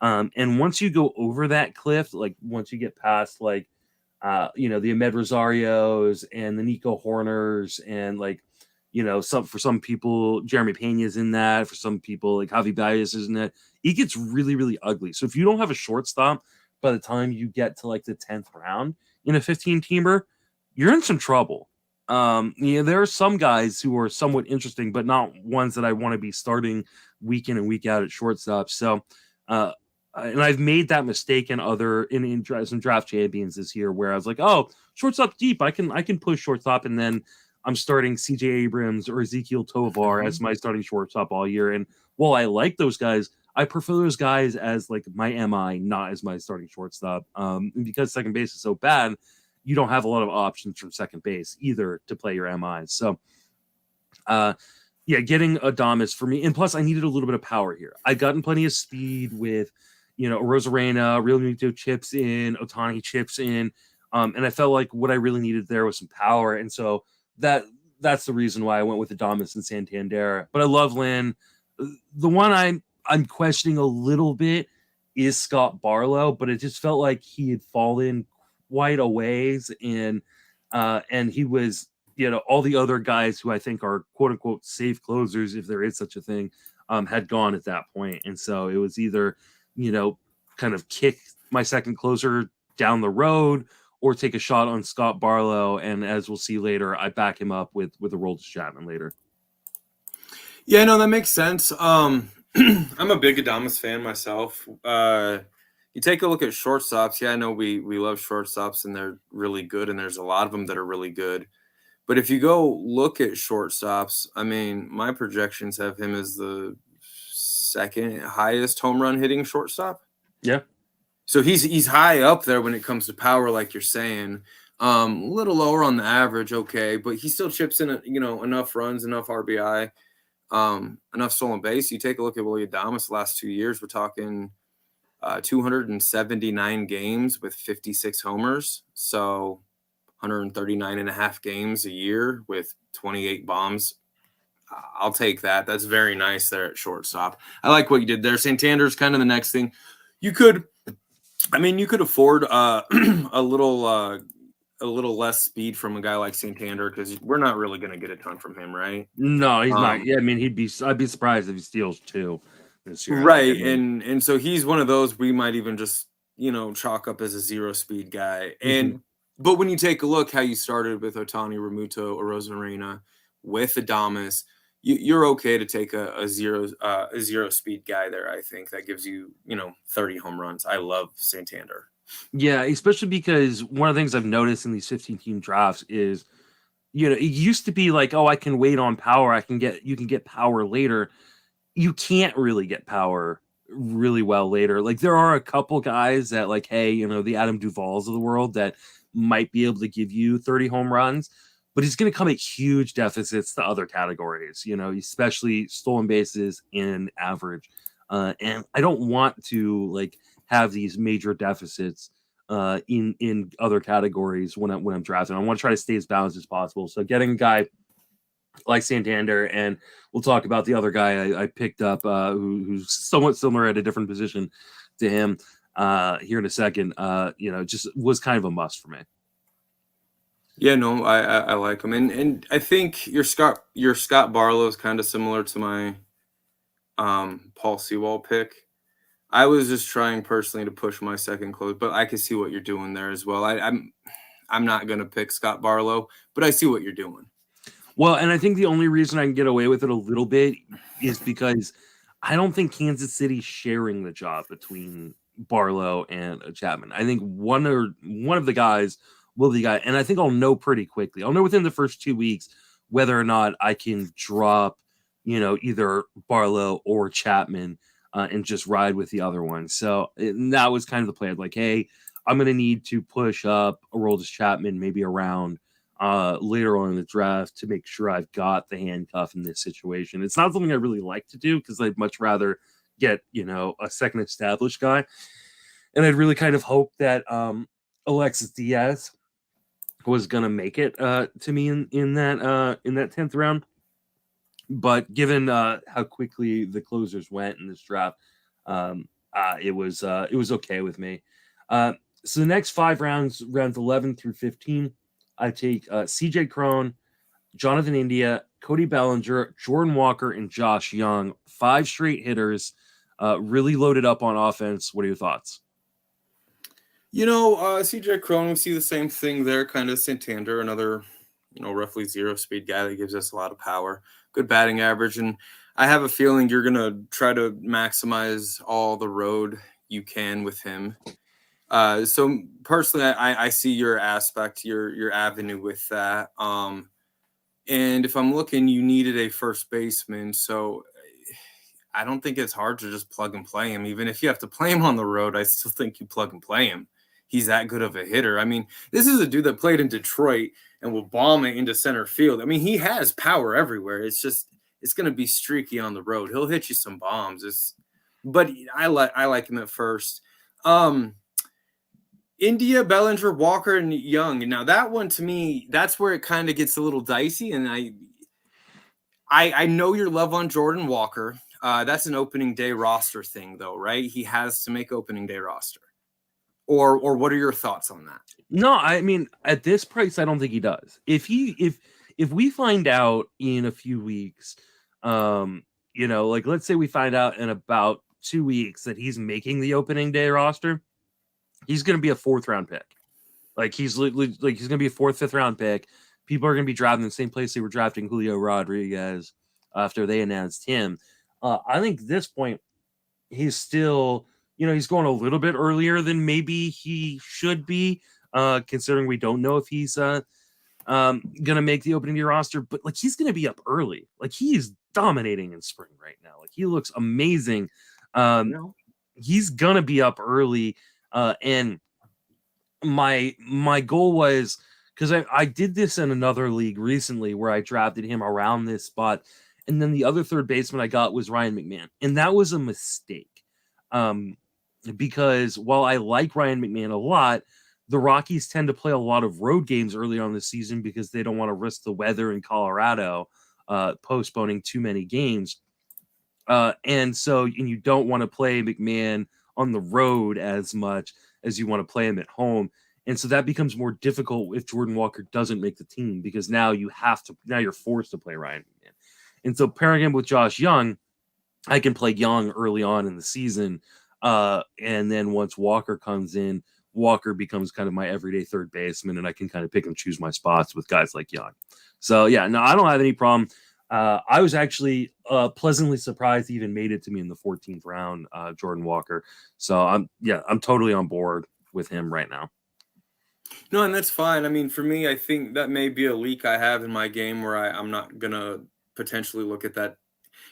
And once you go over that cliff, like once you get past the Ahmed Rosarios and the Nico Horners, and for some people, Jeremy Pena's in that. For some people, like Javi Baez is in that. It gets really, really ugly. So if you don't have a shortstop by the time you get to like the 10th round in a 15-teamer, you're in some trouble. There are some guys who are somewhat interesting, but not ones that I want to be starting week in and week out at shortstop. So and I've made that mistake in some draft champions this year where I was like, oh, shortstop deep, I can push shortstop, and then I'm starting CJ Abrams or Ezekiel Tovar as my starting shortstop all year. And while I like those guys, I prefer those guys as like my MI, not as my starting shortstop. Because second base is so bad, you don't have a lot of options from second base either to play your MIs. So yeah, getting Adames for me, and plus I needed a little bit of power here. I'd gotten plenty of speed with, Rosarena, Real Muto chips in, Otani chips in, and I felt like what I really needed there was some power, and so that's the reason why I went with Adames and Santander. But I love Lynn. The one I'm questioning a little bit is Scott Barlow, but it just felt like he had fallen quite a ways, and he was, all the other guys who I think are quote unquote safe closers, if there is such a thing, had gone at that point. And so it was either, kind of kick my second closer down the road or take a shot on Scott Barlow. And as we'll see later, I back him up with a roll to Chapman later. Yeah, no, that makes sense. I'm a big Adames fan myself. You take a look at shortstops. Yeah, I know we love shortstops and they're really good, and there's a lot of them that are really good. But if you go look at shortstops, I mean, my projections have him as the second highest home run hitting shortstop. Yeah. So he's high up there when it comes to power, like you're saying. A little lower on the average, okay, but he still chips in, enough runs, enough RBI, enough stolen base. You take a look at Willie Adames the last 2 years, we're talking 279 games with 56 homers. So 139 and a half games a year with 28 bombs. I'll take that. That's very nice there at shortstop. I like what you did there. Santander's kind of the next thing. You could afford a little less speed from a guy like Santander, because we're not really going to get a ton from him, right? No, he's not. Yeah, I mean, I'd be surprised if he steals 2 this year. Right. And so he's one of those we might even just, chalk up as a 0 speed guy. And but when you take a look how you started with Otani, Ramuto, or Rosarena with Adames, you're okay to take a zero speed guy there. I think that gives you, 30 home runs. I love Santander. Yeah, especially because one of the things I've noticed in these 15-team drafts is, it used to be like, oh, I can wait on power. You can get power later. You can't really get power really well later. Like, there are a couple guys that, like, hey, the Adam Duvals of the world that might be able to give you 30 home runs, but he's going to come at huge deficits to other categories, especially stolen bases and average. And I don't want to have these major deficits in other categories when I'm drafting. I want to try to stay as balanced as possible. So getting a guy like Santander, and we'll talk about the other guy I picked up who's somewhat similar at a different position to him here in a second, just was kind of a must for me. Yeah, no, I like him, and I think your Scott Barlow is kind of similar to my Paul Sewald pick. I was just trying personally to push my second close, but I can see what you're doing there as well. I'm not going to pick Scott Barlow, but I see what you're doing. Well, and I think the only reason I can get away with it a little bit is because I don't think Kansas City's sharing the job between Barlow and Chapman. I think one of the guys will be the guy, and I think I'll know pretty quickly. I'll know within the first 2 weeks whether or not I can drop, either Barlow or Chapman and just ride with the other one. So that was kind of the plan. Like, hey, I'm going to need to push up Aroldis Chapman maybe around later on in the draft to make sure I've got the handcuff in this situation. It's not something I really like to do because I'd much rather get, a second established guy. And I'd really kind of hope that Alexis Diaz was going to make it to me in that 10th round. But given how quickly the closers went in this draft, it was okay with me. So the next 5 rounds 11 through 15, I take CJ Cron, Jonathan India, Cody Bellinger, Jordan Walker, and Josh Young. 5 straight hitters, really loaded up on offense. What are your thoughts? CJ Cron, we see the same thing there. Kind of Santander, another, roughly 0 speed guy that gives us a lot of power, good batting average, and I have a feeling you're gonna try to maximize all the road you can with him. So personally, I see your aspect, your avenue with that. And if I'm looking, you needed a first baseman, so I don't think it's hard to just plug and play him. Even if you have to play him on the road, I still think you plug and play him. He's that good of a hitter. I mean, this is a dude that played in Detroit and will bomb it into center field. I mean, he has power everywhere. It's going to be streaky on the road. He'll hit you some bombs. But I like him at first. India, Bellinger, Walker, and Young. Now that one to me, that's where it kind of gets a little dicey. And I know your love on Jordan Walker. That's an opening day roster thing, though, right? He has to make opening day roster. Or what are your thoughts on that? No, I mean, at this price, I don't think he does. If we find out in a few weeks, like let's say we find out in about 2 weeks that he's making the opening day roster, he's going to be a 4th round pick. Like he's going to be a 4th, 5th round pick. People are going to be drafting the same place they were drafting Julio Rodriguez after they announced him. I think at this point, he's still, he's going a little bit earlier than maybe he should be, considering we don't know if he's going to make the opening day roster. But like he's going to be up early. Like he is dominating in spring right now. Like he looks amazing. He's going to be up early. And my goal was, because I did this in another league recently where I drafted him around this spot. And then the other third baseman I got was Ryan McMahon. And that was a mistake. Because while I like Ryan McMahon a lot, the Rockies tend to play a lot of road games early on the season because they don't want to risk the weather in Colorado, postponing too many games. And you don't want to play McMahon on the road as much as you want to play him at home. And so that becomes more difficult if Jordan Walker doesn't make the team, because now you're forced to play Ryan McMahon. And so pairing him with Josh Young, I can play Young early on in the season. And then once Walker comes in, Walker becomes kind of my everyday third baseman, and I can kind of pick and choose my spots with guys like Young. So yeah, no, I don't have any problem. I was actually pleasantly surprised he even made it to me in the 14th round, Jordan Walker. So I'm totally on board with him right now. No, and that's fine. I mean, for me, I think that may be a leak I have in my game where I'm not going to potentially look at that.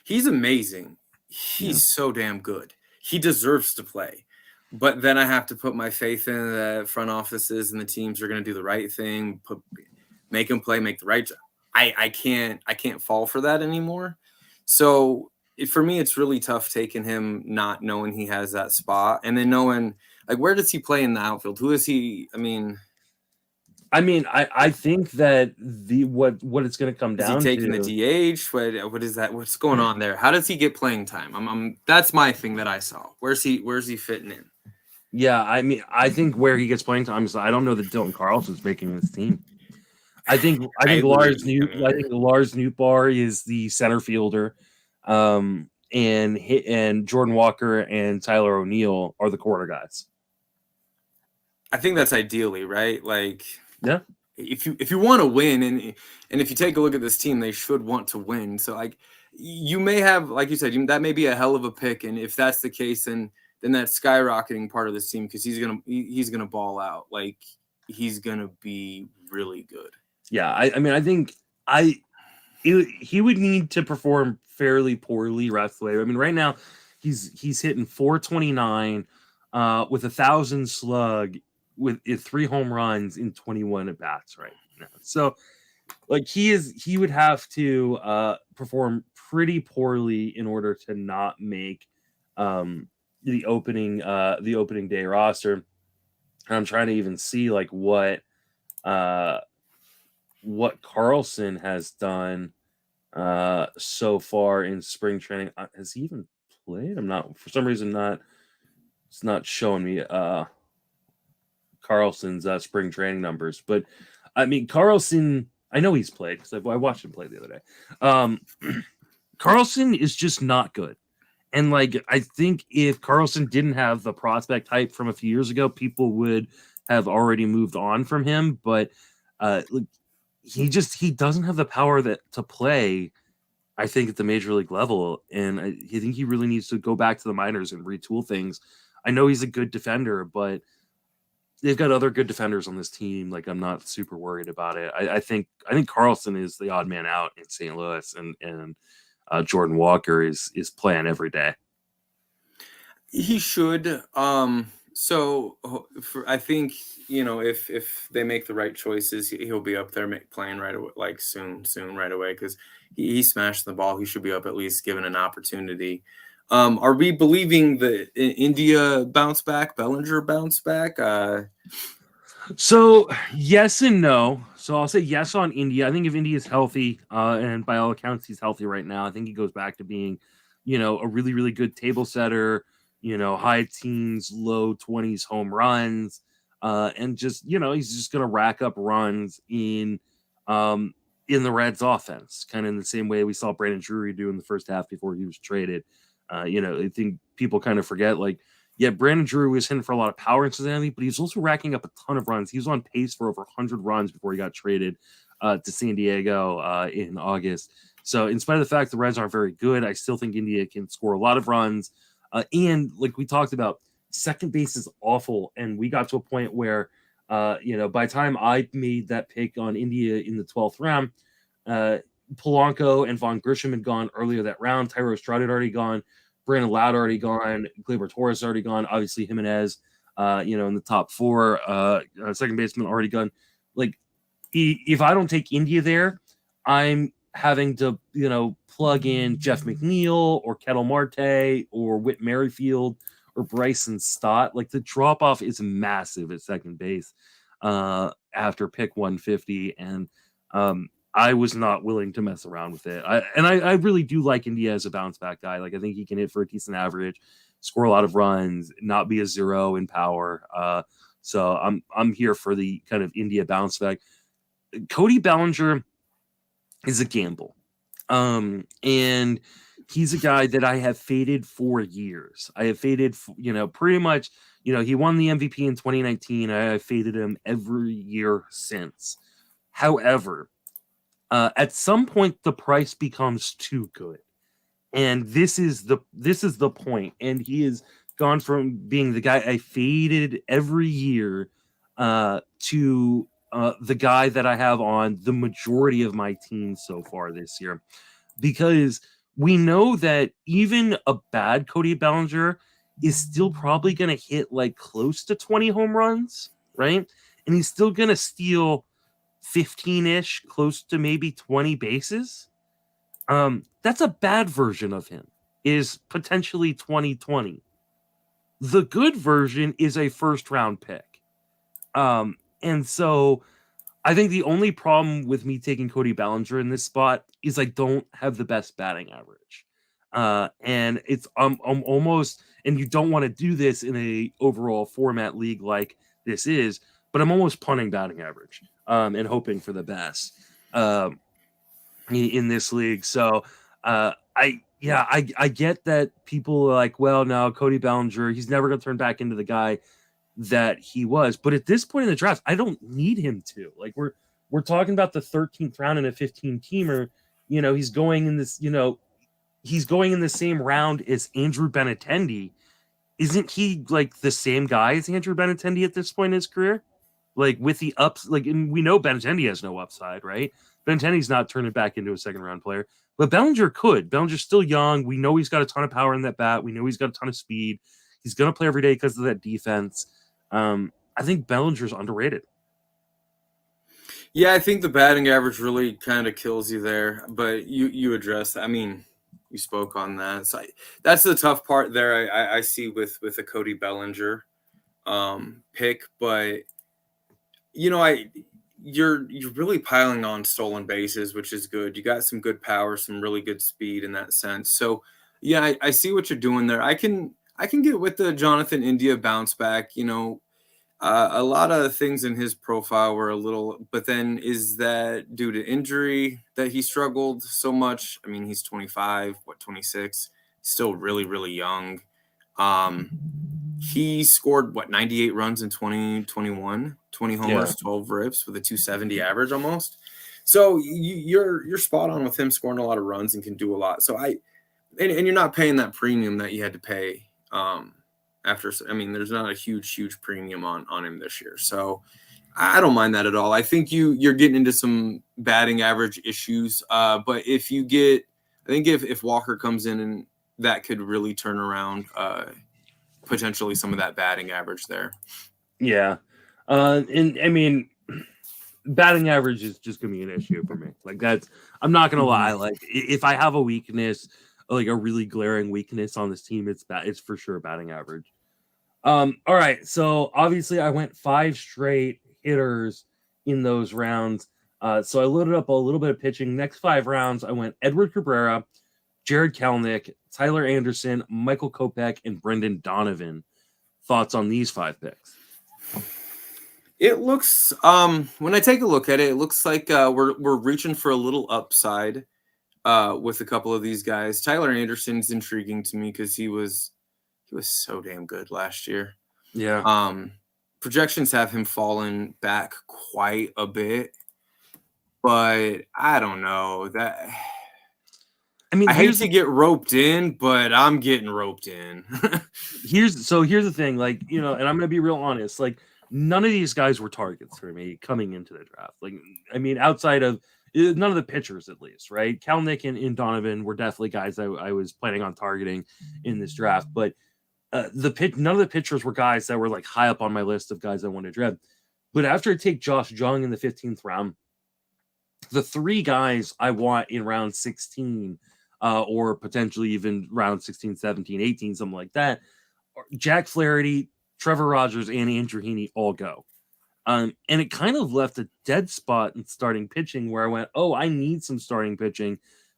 He's amazing. He's so damn good. He deserves to play. But then I have to put my faith in the front offices and the teams are going to do the right thing, make him play, make the right job. I can't fall for that anymore. So for me, it's really tough taking him not knowing he has that spot, and then knowing, like, where does he play in the outfield? Who is he? I mean, I think that what it's going to come down to. Is he taking the DH? What is that? What's going on there? How does he get playing time? That's my thing that I saw. Where's he fitting in? Yeah, I mean, I think where he gets playing time is, I don't know that Dylan Carlson's making this team. I think Lars Nootbaar is the center fielder, and Jordan Walker and Tyler O'Neill are the corner guys. I think that's ideally right. Like, yeah, if you want to win, and if you take a look at this team, they should want to win. So like, you may have, like you said, that may be a hell of a pick, and if that's the case, then that's skyrocketing part of this team, because he's gonna ball out. Like, he's gonna be really good. Yeah, I mean, I think he would need to perform fairly poorly rest away. I mean, right now he's hitting 429 with 1,000 slug with 3 home runs in 21 at bats right now. So like he would have to perform pretty poorly in order to not make the opening day roster. And I'm trying to even see like what Carlson has done so far in spring training. Has he even played? I'm not, for some reason, it's not showing me Carlson's spring training numbers. But I mean, Carlson, I know he's played because I watched him play the other day. Carlson is just not good. And like, I think if Carlson didn't have the prospect hype from a few years ago, people would have already moved on from him. But he doesn't have the power to play, I think, at the major league level. And I think he really needs to go back to the minors and retool things. I know he's a good defender, but they've got other good defenders on this team. Like, I'm not super worried about it. I think Carlson is the odd man out in St. Louis, and Jordan Walker is playing every day. He should. I think, if they make the right choices, he'll be up there playing right away, like soon right away, because he smashed the ball. He should be up at least given an opportunity. Are we believing the India bounce back, Bellinger bounce back? So yes and no. So I'll say yes on India. I think if India is healthy, and by all accounts he's healthy right now, I think he goes back to being, a really, really good table setter, high teens, low 20s home runs, and just, he's just going to rack up runs in the Reds offense, kind of in the same way we saw Brandon Drury do in the first half before he was traded. I think people kind of forget, like, yeah, Brandon Drury was hitting for a lot of power in Cincinnati, but he was also racking up a ton of runs. He was on pace for over 100 runs before he got traded to San Diego in August. So in spite of the fact the Reds aren't very good, I still think India can score a lot of runs. And like we talked about, second base is awful. And we got to a point where, by the time I made that pick on India in the 12th round, Polanco and Von Grisham had gone earlier that round. Tyro Estrada had already gone. Brandon Loud already gone. Gleyber Torres already gone. Obviously Jimenez, in the top four. Second baseman already gone. Like, if I don't take India there, I'm having to, plug in Jeff McNeil or Kettle Marte or Whit Merrifield or Bryson Stott. Like, the drop off is massive at second base after pick 150, and I was not willing to mess around with it. I really do like India as a bounce back guy. Like, I think he can hit for a decent average, score a lot of runs, not be a zero in power. So I'm here for the kind of India bounce back. Cody Bellinger is a gamble. And he's a guy that I have faded for years. I have faded, pretty much, he won the MVP in 2019. I have faded him every year since. However, at some point the price becomes too good. And this is the point. And he has gone from being the guy I faded every year to the guy that I have on the majority of my teams so far this year. Because we know that even a bad Cody Bellinger is still probably going to hit like close to 20 home runs, right? And he's still going to steal 15-ish, close to maybe 20 bases. That's a bad version of him, is potentially 2020. The good version is a first round pick. And so I think the only problem with me taking Cody Bellinger in this spot is I don't have the best batting average. And it's almost, and you don't want to do this in a overall format league like this is, but I'm almost punting batting average and hoping for the best in this league. So I get that people are like, well, no, Cody Bellinger, he's never going to turn back into the guy that he was. But at this point in the draft, I don't need him to. Like, we're talking about the 13th round and a 15-teamer. He's going in this, he's going in the same round as Andrew Benintendi. Isn't he like the same guy as Andrew Benintendi at this point in his career? Like, with the ups, like, and we know Benintendi has no upside, right? Benintendi's not turning back into a second round player, but Bellinger could. Bellinger's still young. We know he's got a ton of power in that bat. We know he's got a ton of speed. He's going to play every day because of that defense. I think Bellinger's underrated. Yeah, I think the batting average really kind of kills you there, but you addressed that. I mean, you spoke on that. So that's the tough part there. I see with a Cody Bellinger pick, but you're really piling on stolen bases, which is good. You got some good power, some really good speed in that sense. So yeah, I see what you're doing there. I can get with the Jonathan India bounce back. A lot of things in his profile were a little, but then is that due to injury that he struggled so much? I mean, he's 25, 26, still really, really young. He scored 98 runs in 2021, 20 homers, 12 rips with a 270 average almost. So you're spot on with him scoring a lot of runs and can do a lot. So and you're not paying that premium that you had to pay there's not a huge premium on him this year. So I don't mind that at all. I think you're getting into some batting average issues. But if Walker comes in, and that could really turn around potentially some of that batting average there. Yeah. And I mean, batting average is just gonna be an issue for me. Like, I'm not gonna lie. Like, if I have a weakness, like a really glaring weakness on this team, it's for sure batting average. All right. So obviously I went 5 straight hitters in those rounds. So I loaded up a little bit of pitching. Next 5 rounds, I went Edward Cabrera, Jared Kelenic, Tyler Anderson, Michael Kopech, and Brendan Donovan. Thoughts on these 5 picks? It looks, when I take a look at it, it looks like we're reaching for a little upside with a couple of these guys. Tyler Anderson's intriguing to me because he was so damn good last year. Yeah. Projections have him fallen back quite a bit, but I don't know that. I mean, I hate to get roped in, but I'm getting roped in. here's the thing, like, and I'm gonna be real honest, like, none of these guys were targets for me coming into the draft. Like, I mean, outside of none of the pitchers, at least, right? Kelenic and Donovan were definitely guys I was planning on targeting in this draft, but none of the pitchers were guys that were like high up on my list of guys I wanted to draft. But after I take Josh Jung in the 15th round, the 3 guys I want in round 16, or potentially even round 16, 17, 18, something like that, Jack Flaherty, Trevor Rogers, and Andrew Heaney all go. And it kind of left a dead spot in starting pitching where I went, oh, I need some starting pitching,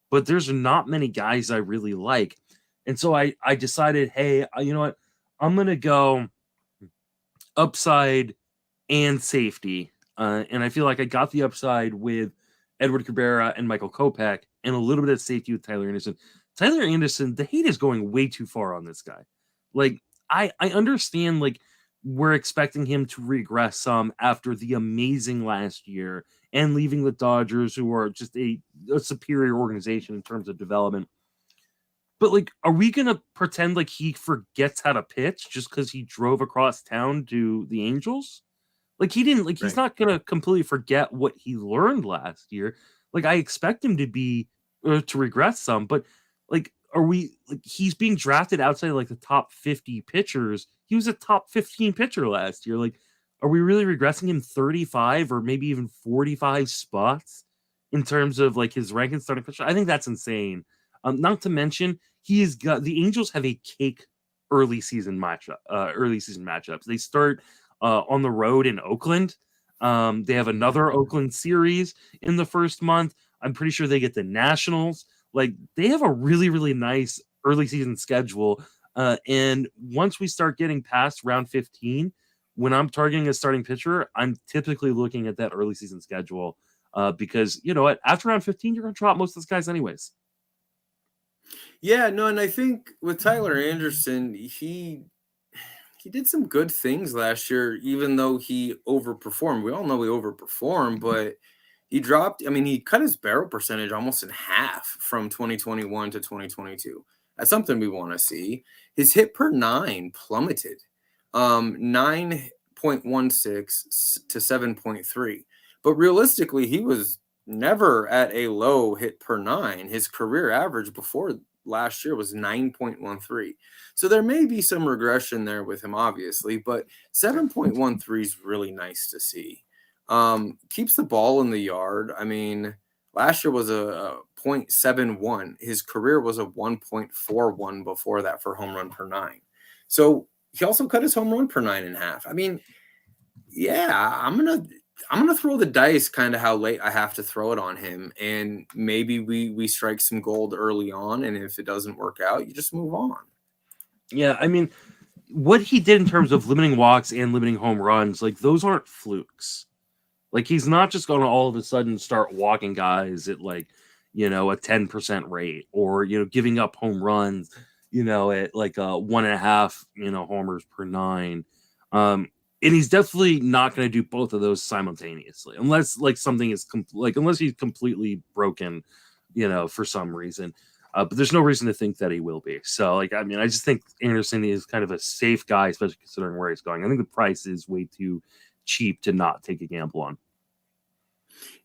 but there's not many guys I really like. And so I decided, hey, you know what? I'm going to go upside and safety. And I feel like I got the upside with Edward Cabrera and Michael Kopech, and a little bit of safety with Tyler Anderson. Tyler Anderson, the hate is going way too far on this guy. Like, I understand, like, we're expecting him to regress some after the amazing last year and leaving the Dodgers, who are just a superior organization in terms of development. But, like, are we going to pretend like he forgets how to pitch just because he drove across town to the Angels? Like, he didn't, like, he's not going to completely forget what he learned last year. Like, I expect him to regress some, but, like, he's being drafted outside like the top 50 pitchers. He was a top 15 pitcher last year. Like, are we really regressing him 35 or maybe even 45 spots in terms of like his rank and starting pitcher? I think that's insane. Not to mention, the Angels have a cake early season matchups. They start on the road in Oakland. They have another Oakland series in the first month. I'm pretty sure they get the Nationals. Like, they have a really, really nice early season schedule. And once we start getting past round 15, when I'm targeting a starting pitcher, I'm typically looking at that early season schedule because, you know what, after round 15, you're going to drop most of those guys anyways. Yeah, no, and I think with Tyler Anderson, he did some good things last year, even though he overperformed. We all know he overperformed, but he cut his barrel percentage almost in half from 2021 to 2022. That's something we want to see. His hit per 9 plummeted, 9.16 to 7.3. But realistically, he was never at a low hit per 9. His career average before last year was 9.13. So there may be some regression there with him, obviously, but 7.13 is really nice to see. Keeps the ball in the yard. I mean, last year was a 0.71. His career was a 1.41 before that for home run per 9. So he also cut his home run per 9 in half. I mean, yeah, I'm gonna throw the dice kind of how late I have to throw it on him, and maybe we strike some gold early on, and if it doesn't work out, you just move on. Yeah, I mean, what he did in terms of limiting walks and limiting home runs, like, those aren't flukes. Like, he's not just going to all of a sudden start walking guys at, like, a 10% rate, or, giving up home runs, at like a 1.5, homers per 9. And he's definitely not going to do both of those simultaneously, unless like something is unless he's completely broken, for some reason. But there's no reason to think that he will be. So, like, I mean, I just think Anderson is kind of a safe guy, especially considering where he's going. I think the price is way too cheap to not take a gamble on.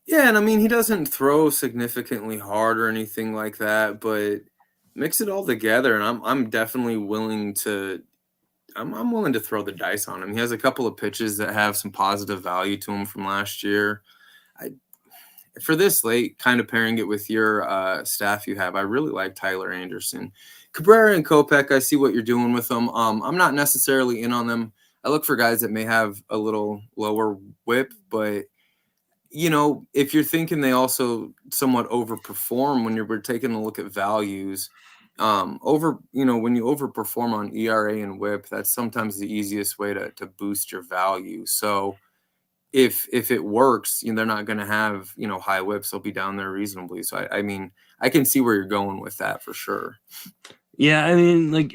Yeah, and I mean, he doesn't throw significantly hard or anything like that, but mix it all together, and I'm definitely willing to I'm willing to throw the dice on him. He has a couple of pitches that have some positive value to him from last year. I For this late, kind of pairing it with your staff you have, I really like Tyler Anderson. Cabrera and Kopech, I see what you're doing with them. I'm not necessarily in on them. I look for guys that may have a little lower whip, but if you're thinking they also somewhat overperform when we're taking a look at values, when you overperform on ERA and whip, that's sometimes the easiest way to boost your value. So if it works, they're not going to have high whips. They'll be down there reasonably. So I mean, I can see where you're going with that for sure. Yeah, I mean, like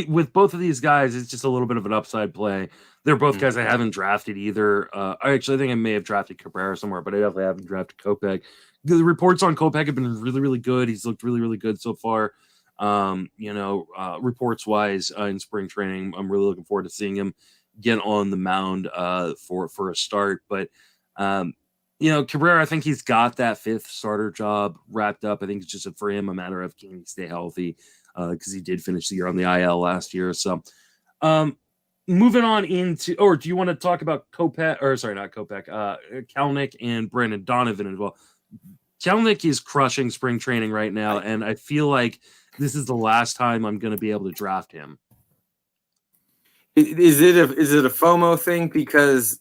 with both of these guys, it's just a little bit of an upside play. They're both guys I haven't drafted either. I think I may have drafted Cabrera somewhere, but I definitely haven't drafted Kopech. The reports on Kopech have been really, really good. He's looked really, really good so far. Reports wise in spring training, I'm really looking forward to seeing him get on the mound for a start. But Cabrera, I think he's got that fifth starter job wrapped up. I think it's just for him a matter of can he stay healthy, because he did finish the year on the IL last year. So moving on into, or do you want to talk about Kopech, or sorry, not Kopech, Kelenic and Brandon Donovan as well? Kelenic is crushing spring training right now, and I feel like this is the last time I'm going to be able to draft him. Is it a FOMO thing? Because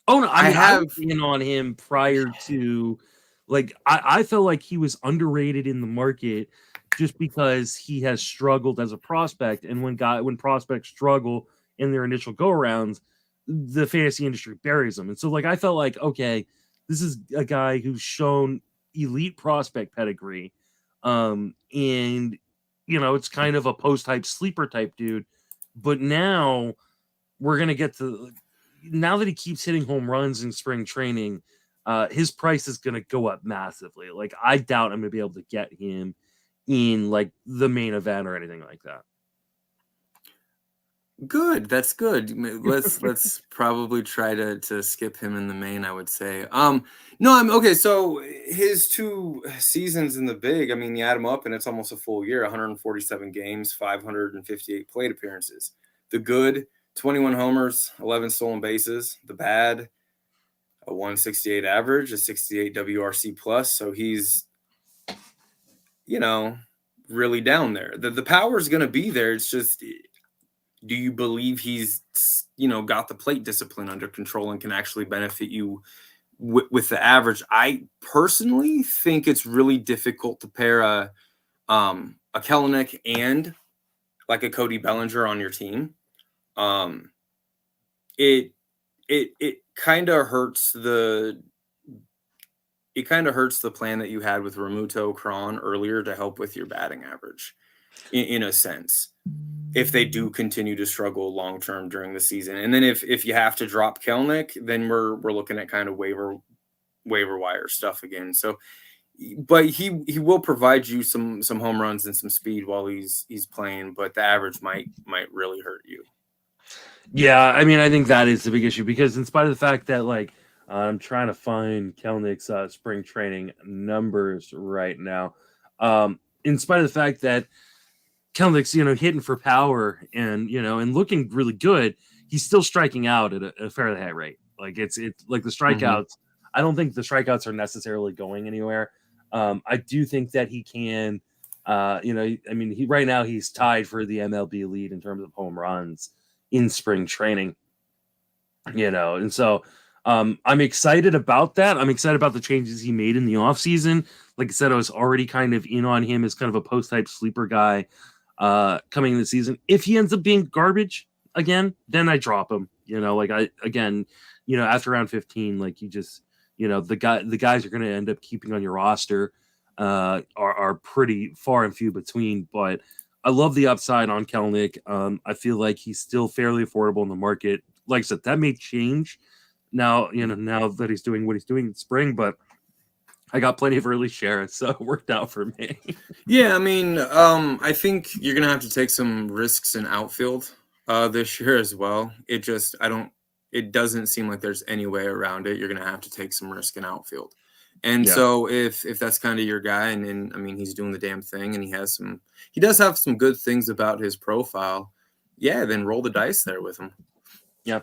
I have been on him prior to, like, I felt like he was underrated in the market just because he has struggled as a prospect, and when prospects struggle in their initial go arounds, the fantasy industry buries them. And so, like, I felt like, okay, this is a guy who's shown elite prospect pedigree, and it's kind of a post type sleeper type dude. But now we're gonna get to, now that he keeps hitting home runs in spring training, his price is gonna go up massively. Like, I doubt I'm gonna be able to get him in like the main event or anything like that. Good. That's good. Let's probably try to skip him in the main, I would say. No, I'm okay. So his 2 seasons in the big, I mean, you add them up and it's almost a full year, 147 games, 558 plate appearances. The good, 21 homers, 11 stolen bases. The bad, a 168 average, a 68 WRC plus. So he's, really down there. The power is going to be there. It's just, do you believe he's, got the plate discipline under control and can actually benefit you with the average? I personally think it's really difficult to pair a Kelenic and like a Cody Bellinger on your team. It kind of hurts the plan that you had with Ramuto Cron earlier to help with your batting average, in a sense, if they do continue to struggle long term during the season. And then if you have to drop Kelenic, then we're looking at kind of waiver wire stuff again. So, but he will provide you some home runs and some speed while he's playing, but the average might really hurt you. Yeah, I mean, I think that is the big issue, because in spite of the fact that, like, I'm trying to find Kelenic's spring training numbers right now, in spite of the fact that Kelenic's, hitting for power and, and looking really good, he's still striking out at a fairly high rate. Like, it's like the strikeouts. I don't think the strikeouts are necessarily going anywhere. I do think that he can, I mean, right now he's tied for the MLB lead in terms of home runs in spring training, and so I'm excited about that. I'm excited about the changes he made in the offseason. Like I said, I was already kind of in on him as kind of a post-type sleeper guy coming in the season. If he ends up being garbage again, then I drop him. After round 15, like, you just, the guys you're going to end up keeping on your roster are pretty far and few between. But I love the upside on Kelenic. I feel like he's still fairly affordable in the market. Like I said, that may change now, now that he's doing what he's doing in spring, but I got plenty of early shares, so it worked out for me. Yeah, I mean, I think you're gonna have to take some risks in outfield this year as well. It doesn't seem like there's any way around it. You're gonna have to take some risk in outfield. And Yeah. so if that's kind of your guy, and I mean he's doing the damn thing, and he does have some good things about his profile. Yeah, then roll the dice there with him. Yeah.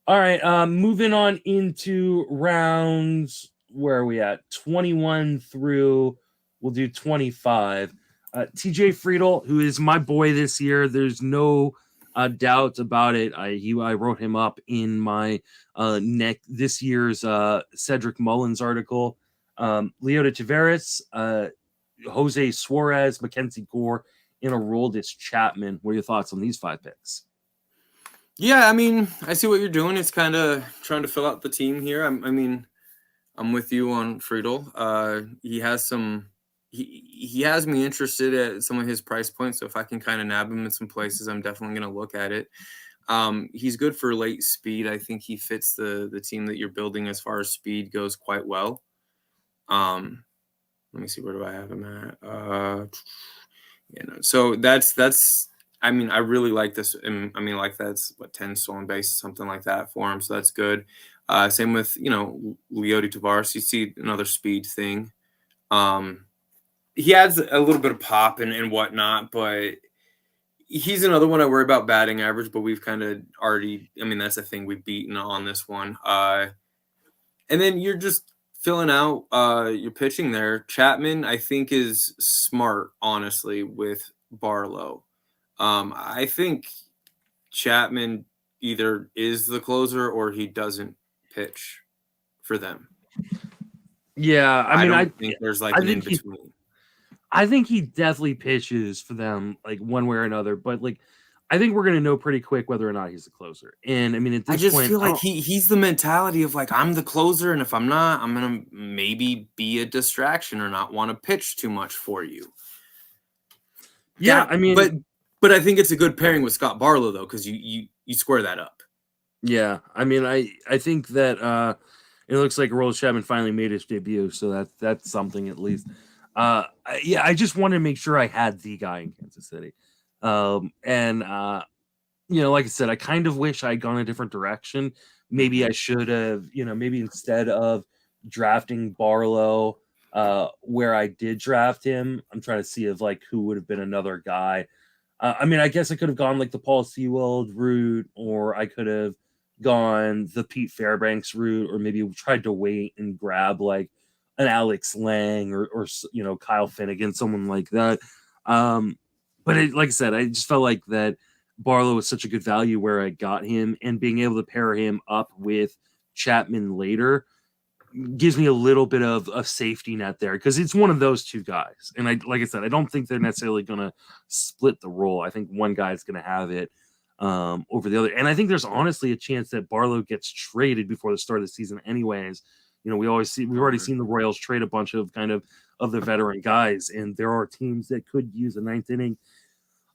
All right. Moving on into rounds. Where are we at? 21 through. We'll do 25. TJ Friedel, who is my boy this year. There's no doubt about it. I wrote him up in my this year's Cedric Mullins article. Leota Taveras, Jose Suarez, Mackenzie Gore, in a Aroldis Chapman. What are your thoughts on these 5 picks? Yeah, I mean, I see what you're doing. It's kind of trying to fill out the team here. I'm with you on Friedel. He has some. He has me interested at some of his price points. So if I can kind of nab him in some places, I'm definitely going to look at it. He's good for late speed. I think he fits the team that you're building as far as speed goes quite well. Let me see, where do I have him at? So that's. I mean, I really like this. I mean, like that's 10 stolen bases, something like that for him. So that's good. Same with, Leody Tavares. You see another speed thing. He adds a little bit of pop and whatnot, but he's another one I worry about batting average, but we've kind of already, I mean, that's the thing we've beaten on this one. And then you're just filling out your pitching there. Chapman, I think, is smart, honestly, with Barlow. I think Chapman either is the closer or he doesn't pitch for them. Yeah, I think there's like an in between. I think he definitely pitches for them, like one way or another. But like, I think we're gonna know pretty quick whether or not he's the closer. And I mean, at this point, I feel like he's the mentality of like, I'm the closer, and if I'm not, I'm gonna maybe be a distraction or not want to pitch too much for you. Yeah, I mean, but I think it's a good pairing with Scott Barlow though, because you square that up. Yeah, I mean, I think that it looks like Aroldis Chapman finally made his debut, so that's something at least. I just wanted to make sure I had the guy in Kansas City, and like I said, I kind of wish I'd gone a different direction. Maybe I should have, maybe instead of drafting Barlow, where I did draft him, I'm trying to see if like who would have been another guy. I mean, I guess I could have gone like the Paul Sewald route, or I could have gone the Pete Fairbanks route, or maybe tried to wait and grab like an Alex Lang or Kyle Finnegan, someone like that. But like I said, I just felt like that Barlow was such a good value where I got him, and being able to pair him up with Chapman later gives me a little bit of a safety net there, because it's one of those two guys. And like I said, I don't think they're necessarily going to split the role. I think one guy is going to have it over the other. And I think there's honestly a chance that Barlow gets traded before the start of the season anyways. We've already seen the Royals trade a bunch of the veteran guys, and there are teams that could use a ninth inning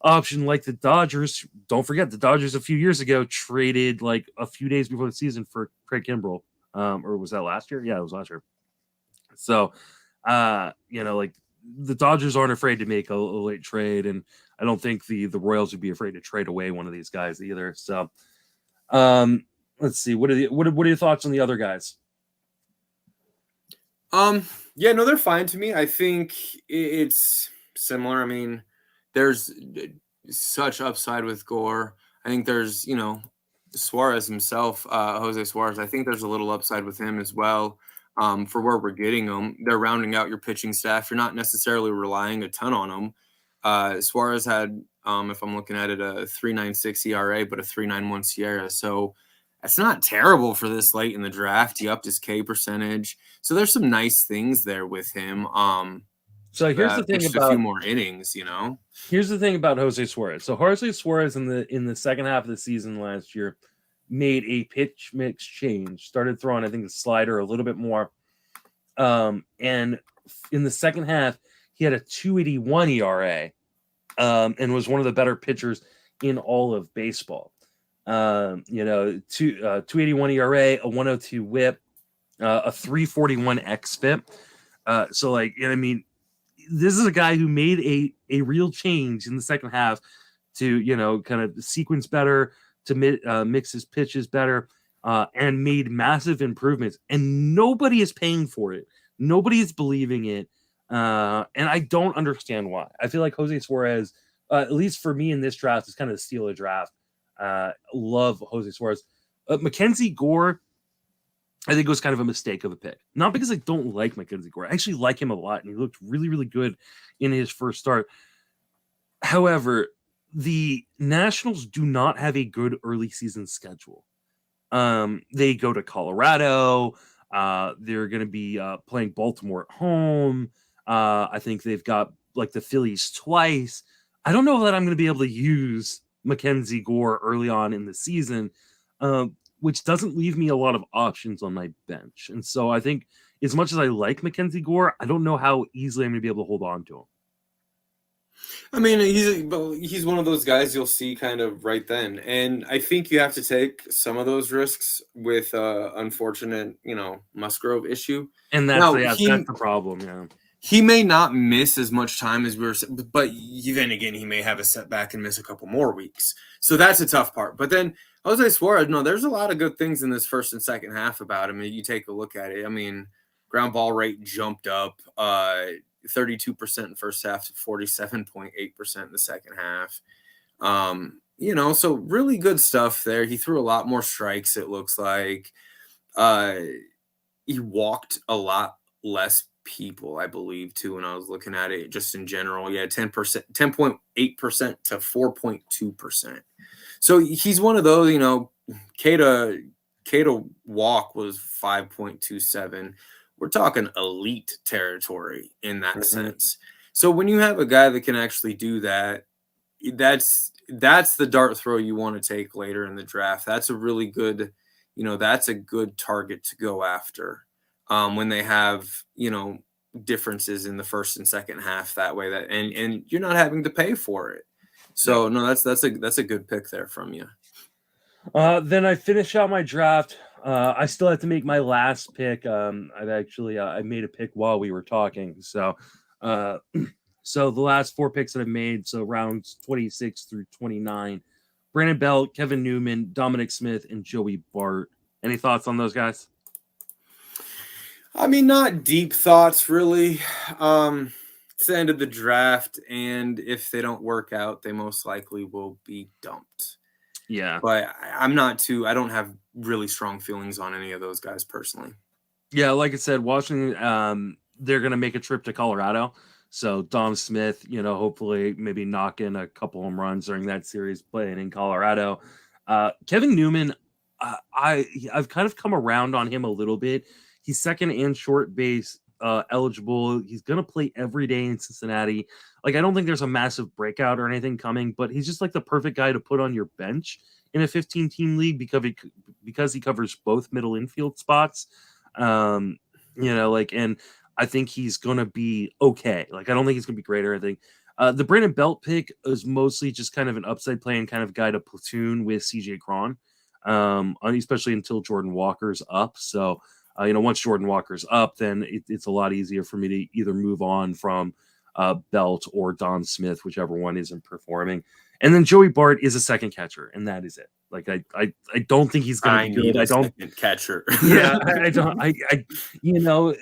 option, like the Dodgers. Don't forget, the Dodgers a few years ago traded like a few days before the season for Craig Kimbrell. Or was that last year? Yeah, it was last year. So, like the Dodgers aren't afraid to make a late trade, and I don't think the Royals would be afraid to trade away one of these guys either. So, let's see. What are your thoughts on the other guys? Yeah, no, they're fine to me. I think it's similar. I mean, there's such upside with Gore. I think there's, Suarez himself, Jose Suarez. I think there's a little upside with him as well. For where we're getting them, they're rounding out your pitching staff. You're not necessarily relying a ton on them. Suarez had, if I'm looking at it, a 3.96 ERA, but a 3.91 SIERA. So that's not terrible for this late in the draft. He upped his K percentage. So there's some nice things there with him. So here's the thing about a few more innings, Here's the thing about Jose Suarez. So Jose Suarez in the second half of the season last year made a pitch mix change, started throwing, I think, the slider a little bit more. And in the second half, he had a 2.81 ERA, and was one of the better pitchers in all of baseball. 2.81 ERA, a 102 WHIP, a 3.41 xFIP. So like, I mean, this is a guy who made a real change in the second half to kind of sequence better, to mix his pitches better, and made massive improvements. And nobody is paying for it. Nobody is believing it. And I don't understand why. I feel like Jose Suarez, at least for me in this draft, is kind of the steal of draft. Love Jose Suarez. Mackenzie Gore, I think it was kind of a mistake of a pick. Not because I don't like Mackenzie Gore. I actually like him a lot, and he looked really, really good in his first start. However, the Nationals do not have a good early season schedule. They go to Colorado. They're going to be playing Baltimore at home. I think they've got like the Phillies twice. I don't know that I'm going to be able to use Mackenzie Gore early on in the season, which doesn't leave me a lot of options on my bench. And so I think as much as I like Mackenzie Gore, I don't know how easily I'm going to be able to hold on to him. I mean, he's one of those guys you'll see kind of right then. And I think you have to take some of those risks with unfortunate, Musgrove issue. And that's the problem, yeah. He may not miss as much time as we were, but then again, he may have a setback and miss a couple more weeks. So that's a tough part. But then Jose Suarez, no, there's a lot of good things in this first and second half about him. You take a look at it. I mean, ground ball rate jumped up 32% in first half to 47.8% in the second half. So really good stuff there. He threw a lot more strikes, it looks like. He walked a lot less people, I believe, too, when I was looking at it just in general. Yeah, 10.8% to 4.2%. So he's one of those, Cagle walk was 5.27. We're talking elite territory in that sense. So when you have a guy that can actually do that, that's the dart throw you want to take later in the draft. That's a really good, that's a good target to go after when they have, differences in the first and second half that way, and you're not having to pay for it. So no, that's a good pick there from you. Then I finish out my draft. I still have to make my last pick. I've actually I made a pick while we were talking. So so the last 4 picks that I've made, so rounds 26 through 29, Brandon Belt, Kevin Newman, Dominic Smith, and Joey Bart. Any thoughts on those guys? I mean, not deep thoughts, really. It's the end of the draft, and if they don't work out, they most likely will be dumped. Yeah. But I don't have really strong feelings on any of those guys personally. Yeah, like I said, Washington, they're going to make a trip to Colorado. So Dom Smith, hopefully maybe knock in a couple home runs during that series playing in Colorado. Kevin Newman, I've kind of come around on him a little bit. He's second and short base eligible. He's going to play every day in Cincinnati. Like, I don't think there's a massive breakout or anything coming, but he's just like the perfect guy to put on your bench in a 15-team league because he covers both middle infield spots. And I think he's going to be okay. Like, I don't think he's going to be great or anything. The Brandon Belt pick is mostly just kind of an upside playing kind of guy to platoon with CJ Cron, especially until Jordan Walker's up. So, once Jordan Walker's up, then it's a lot easier for me to either move on from Belt or Don Smith, whichever one isn't performing. And then Joey Bart is a second catcher, and that is it. Like, I don't think he's going to be good. I don't second catcher. Yeah, I don't.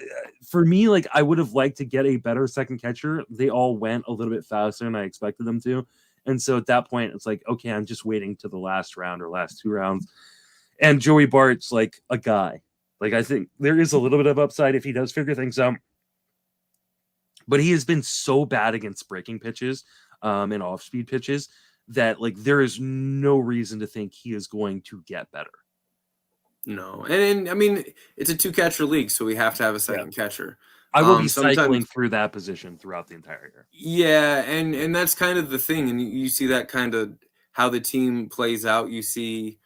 For me, like, I would have liked to get a better second catcher. They all went a little bit faster than I expected them to, and so at that point, it's like, okay, I'm just waiting to the last round or last 2 rounds. And Joey Bart's like a guy. Like, I think there is a little bit of upside if he does figure things out. But he has been so bad against breaking pitches and off-speed pitches that, like, there is no reason to think he is going to get better. No. And I mean, it's a 2-catcher league, so we have to have a second catcher. I will be cycling through that position throughout the entire year. Yeah, and that's kind of the thing. And you see that kind of how the team plays out. You see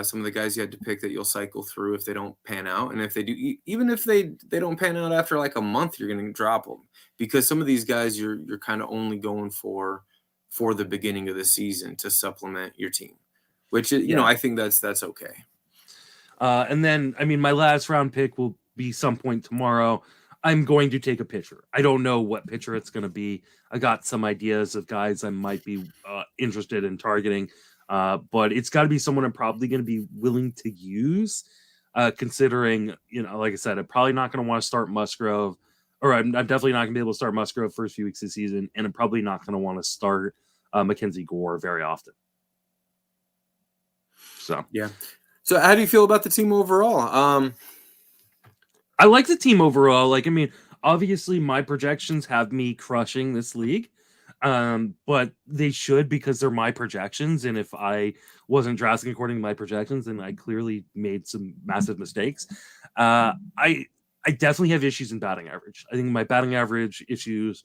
some of the guys you had to pick that you'll cycle through if they don't pan out. And if they do, even if they don't pan out after like a month, you're going to drop them. Because some of these guys you're kind of only going for the beginning of the season to supplement your team, which I think that's okay. And then, I mean, my last round pick will be some point tomorrow. I'm going to take a pitcher. I don't know what pitcher it's going to be. I got some ideas of guys I might be interested in targeting, but it's got to be someone I'm probably going to be willing to use, considering, like I said, I'm probably not going to want to start Musgrove, or I'm definitely not going to be able to start Musgrove first few weeks of the season, and I'm probably not going to want to start Mackenzie Gore very often. So yeah. So how do you feel about the team overall? I like the team overall. Like, I mean, obviously my projections have me crushing this league. But they should, because they're my projections. And if I wasn't drafting according to my projections, then I clearly made some massive mistakes. I definitely have issues in batting average. I think my batting average issues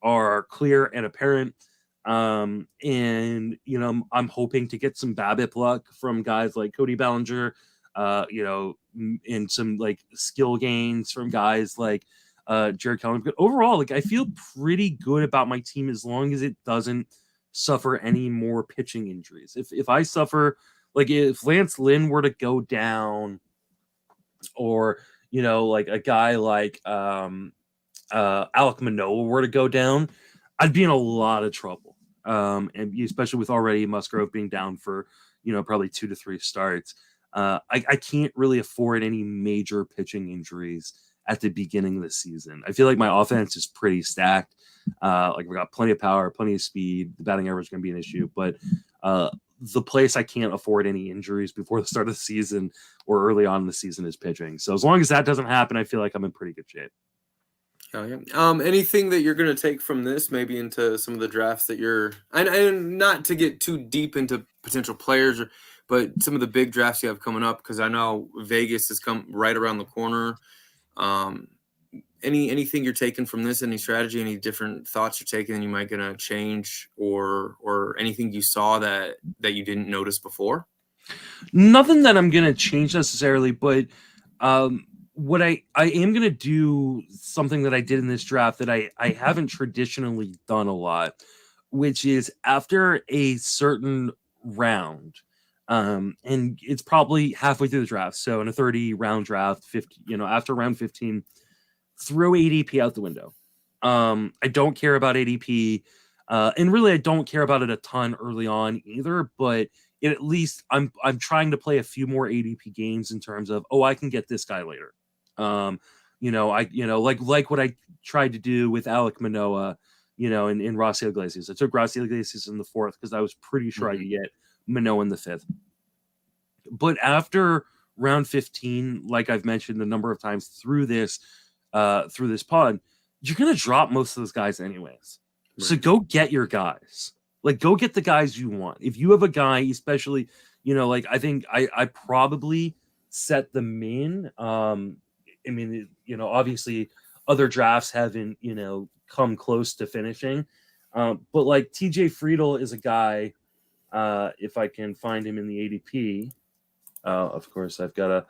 are clear and apparent. And I'm hoping to get some BABIP luck from guys like Cody Bellinger, and some like skill gains from guys like Jared Kelly. But overall, like, I feel pretty good about my team as long as it doesn't suffer any more pitching injuries. If I suffer, like if Lance Lynn were to go down, or like a guy like Alek Manoah were to go down, I'd be in a lot of trouble. And especially with already Musgrove being down for probably 2 to 3 starts. I can't really afford any major pitching injuries at the beginning of the season. I feel like my offense is pretty stacked. Like, we got plenty of power, plenty of speed. The batting average is going to be an issue, but the place I can't afford any injuries before the start of the season or early on in the season is pitching. So as long as that doesn't happen, I feel like I'm in pretty good shape. Oh, yeah. Anything that you're going to take from this, maybe into some of the drafts that you're, and not to get too deep into potential players, but some of the big drafts you have coming up, because I know Vegas has come right around the corner. Anything you're taking from this, any strategy, any different thoughts you're taking and you might gonna change, or anything you saw that you didn't notice before? Nothing that I'm gonna change necessarily, but what I am gonna do, something that I did in this draft that I haven't traditionally done a lot, which is after a certain round, and it's probably halfway through the draft. So in a 30 round draft, 50, after round 15, throw ADP out the window. I don't care about ADP, and really I don't care about it a ton early on either. But at least I'm trying to play a few more ADP games in terms of, I can get this guy later. Like what I tried to do with Alek Manoah, in Rossy Iglesias. I took Rossy Iglesias in the 4th because I was pretty sure I could get Manoah in the 5th. But after round 15, like I've mentioned a number of times through this pod, you're gonna drop most of those guys anyways. Right. So go get your guys. Like, go get the guys you want. If you have a guy, especially, like, I think I probably set the min. Obviously other drafts haven't, come close to finishing. But like TJ Friedel is a guy, if I can find him in the ADP, of course I've got to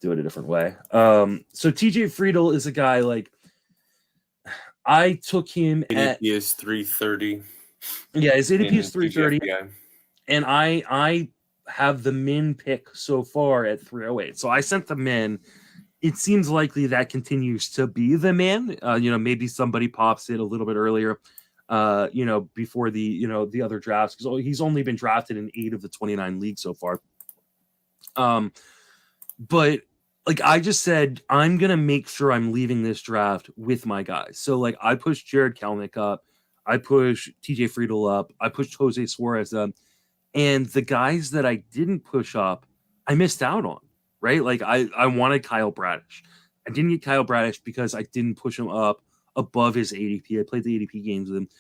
do it a different way. So TJ Friedel is a guy, like, I took him ADP is 330. Yeah, his ADP is 330. TGFBI. And I have the min pick so far at 308. So I sent the min. It seems likely that continues to be the man. Maybe somebody pops it a little bit earlier, before the other drafts, because he's only been drafted in 8 of the 29 leagues so far. But like, I just said, I'm gonna make sure I'm leaving this draft with my guys. So like, I pushed Jared Kelnick up, I pushed TJ Friedel up, I pushed Jose Suarez up, and the guys that I didn't push up, I missed out on. Right? Like, I wanted Kyle Bradish. I didn't get Kyle Bradish because I didn't push him up above his ADP. I played the ADP games with him.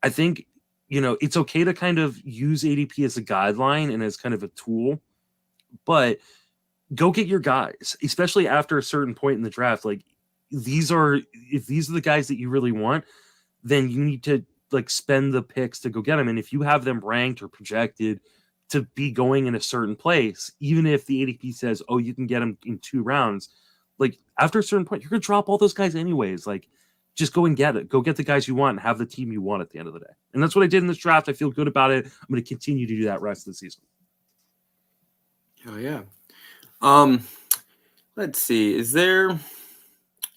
I think, it's okay to kind of use ADP as a guideline and as kind of a tool, but go get your guys, especially after a certain point in the draft. Like, if these are the guys that you really want, then you need to, like, spend the picks to go get them. And if you have them ranked or projected to be going in a certain place, even if the ADP says, you can get them in 2 rounds, like, after a certain point, you're going to drop all those guys anyways. Like, just go and get it. Go get the guys you want and have the team you want at the end of the day. And that's what I did in this draft. I feel good about it. I'm going to continue to do that rest of the season. Oh, yeah. Let's see. Is there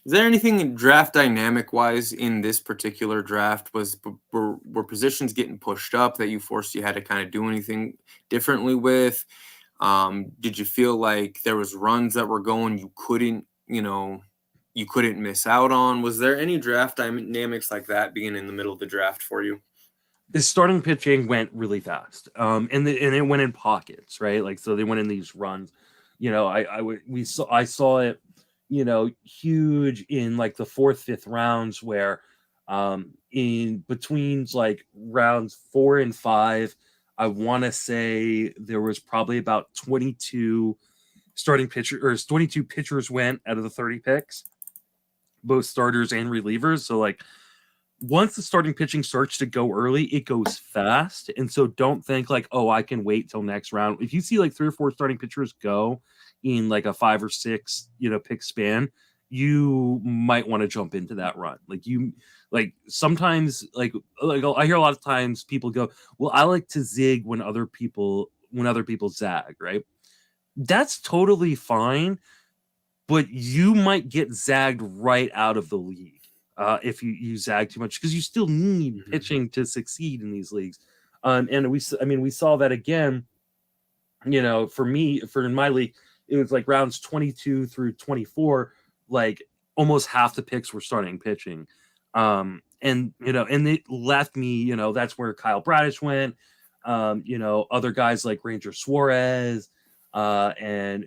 Is there anything draft dynamic wise in this particular draft? Were positions getting pushed up that you had to kind of do anything differently with? Did you feel like there was runs that were going you couldn't miss out on? Was there any draft dynamics like that being in the middle of the draft for you? The starting pitching went really fast, and it went in pockets, right? Like, so they went in these runs. I saw it, huge in like the fourth, fifth rounds, where in between like rounds 4 and 5, I want to say there was probably about 22 22 pitchers went out of the 30 picks, both starters and relievers. So like, once the starting pitching starts to go early, it goes fast. And so don't think like, oh, I can wait till next round. If you see like 3 or 4 starting pitchers go in like a 5 or 6, pick span, you might want to jump into that run. Like sometimes like I hear a lot of times people go, well, I like to zig when other people zag, right? That's totally fine, but you might get zagged right out of the league if you zag too much, because you still need pitching to succeed in these leagues. And we saw that again. For in my league, it was like rounds 22 through 24, like almost half the picks were starting pitching. And it left me, that's where Kyle Bradish went. Other guys like Ranger Suarez, and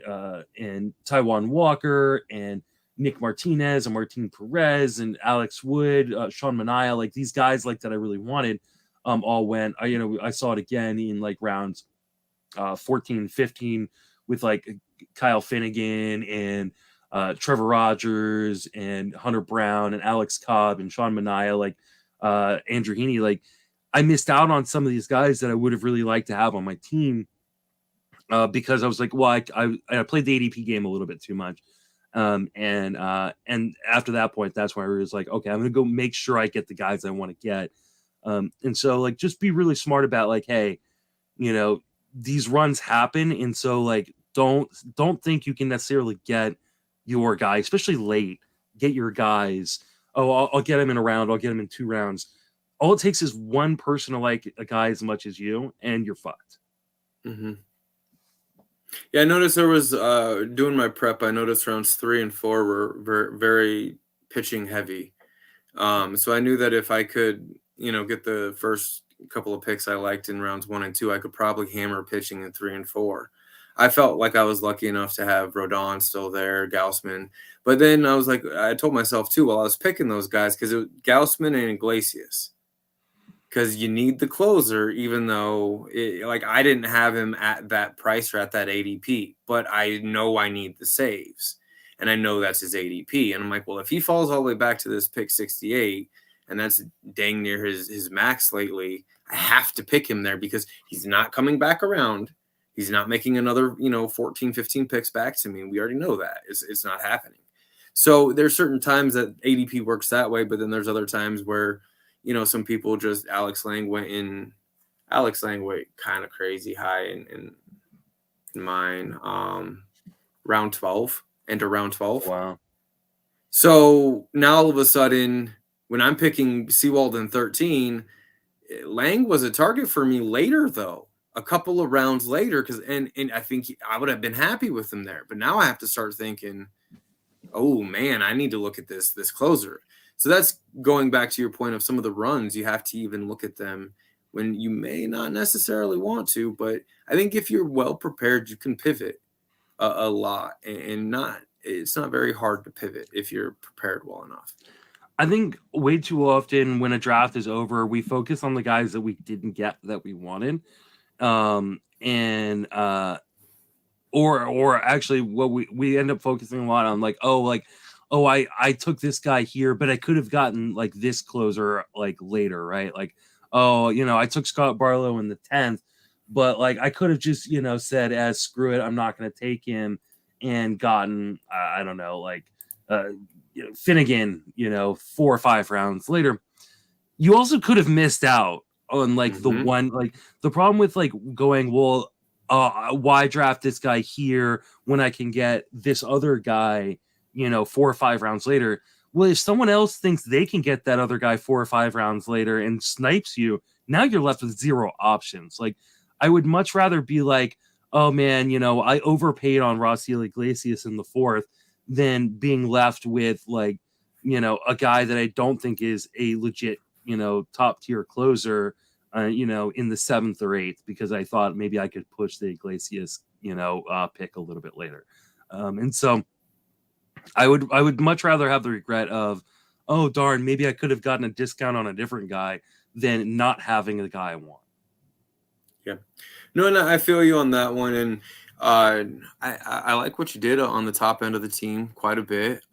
Taijuan Walker and Nick Martinez and Martin Perez and Alex Wood, Sean Manaea, like these guys like that I really wanted, all went. I saw it again in like rounds 14, 15 with like Kyle Finnegan and Trevor Rogers and Hunter Brown and Alex Cobb and Sean Manaea, like Andrew Heaney. Like, I missed out on some of these guys that I would have really liked to have on my team, because I was like, well, I played the ADP game a little bit too much. And after that point, that's when I was like, okay, I'm going to go make sure I get the guys I want to get. And so like, just be really smart about like, hey, these runs happen. And so like, don't think you can necessarily get your guy, especially late, get your guys. Oh, I'll get him in a round. I'll get him in 2 rounds. All it takes is one person to like a guy as much as you, and you're fucked. Mm-hmm. Yeah, I noticed there was doing my prep. I noticed rounds 3 and 4 were very, very pitching heavy. So I knew that if I could, get the first couple of picks I liked in rounds 1 and 2, I could probably hammer pitching in 3 and 4. I felt like I was lucky enough to have Rodon still there, Gaussman. But then I was like, I told myself too, while I was picking those guys, because it was Gaussman and Iglesias. Because you need the closer, even though I didn't have him at that price or at that ADP, but I know I need the saves, and I know that's his ADP. And I'm like, well, if he falls all the way back to this pick 68, and that's dang near his max lately, I have to pick him there because he's not coming back around. He's not making another, 14, 15 picks back to me. We already know that. It's not happening. So there's certain times that ADP works that way, but then there's other times where, some people just Alex Lang went kind of crazy high in mine, round 12 into round 12. Wow. So now all of a sudden, when I'm picking Sewald in 13, Lang was a target for me later, though, a couple of rounds later, and I think I would have been happy with him there. But now I have to start thinking, oh man, I need to look at this closer. So that's going back to your point of some of the runs. You have to even look at them when you may not necessarily want to, but I think if you're well prepared, you can pivot a lot, and it's not very hard to pivot if you're prepared well enough. I think way too often when a draft is over, we focus on the guys that we didn't get that we wanted. Or actually what we end up focusing a lot on, like, I took this guy here, but I could have gotten like this closer like later, right? Like, I took Scott Barlow in the 10th, but like I could have just, said, screw it, I'm not going to take him, and gotten, I don't know, like, Finnegan, 4 or 5 rounds later. You also could have missed out on like the one, like the problem with like going, well, why draft this guy here when I can get this other guy, 4 or 5 rounds later. Well, if someone else thinks they can get that other guy 4 or 5 rounds later and snipes you, now you're left with 0 options. Like, I would much rather be like, oh man, I overpaid on Raciel Iglesias in the 4th than being left with like, a guy that I don't think is a legit, top tier closer, in the 7th or 8th, because I thought maybe I could push the Iglesias, pick a little bit later. And so I would much rather have the regret of, oh darn, maybe I could have gotten a discount on a different guy than not having the guy I want. Yeah, no, I feel you on that one, and I like what you did on the top end of the team quite a bit.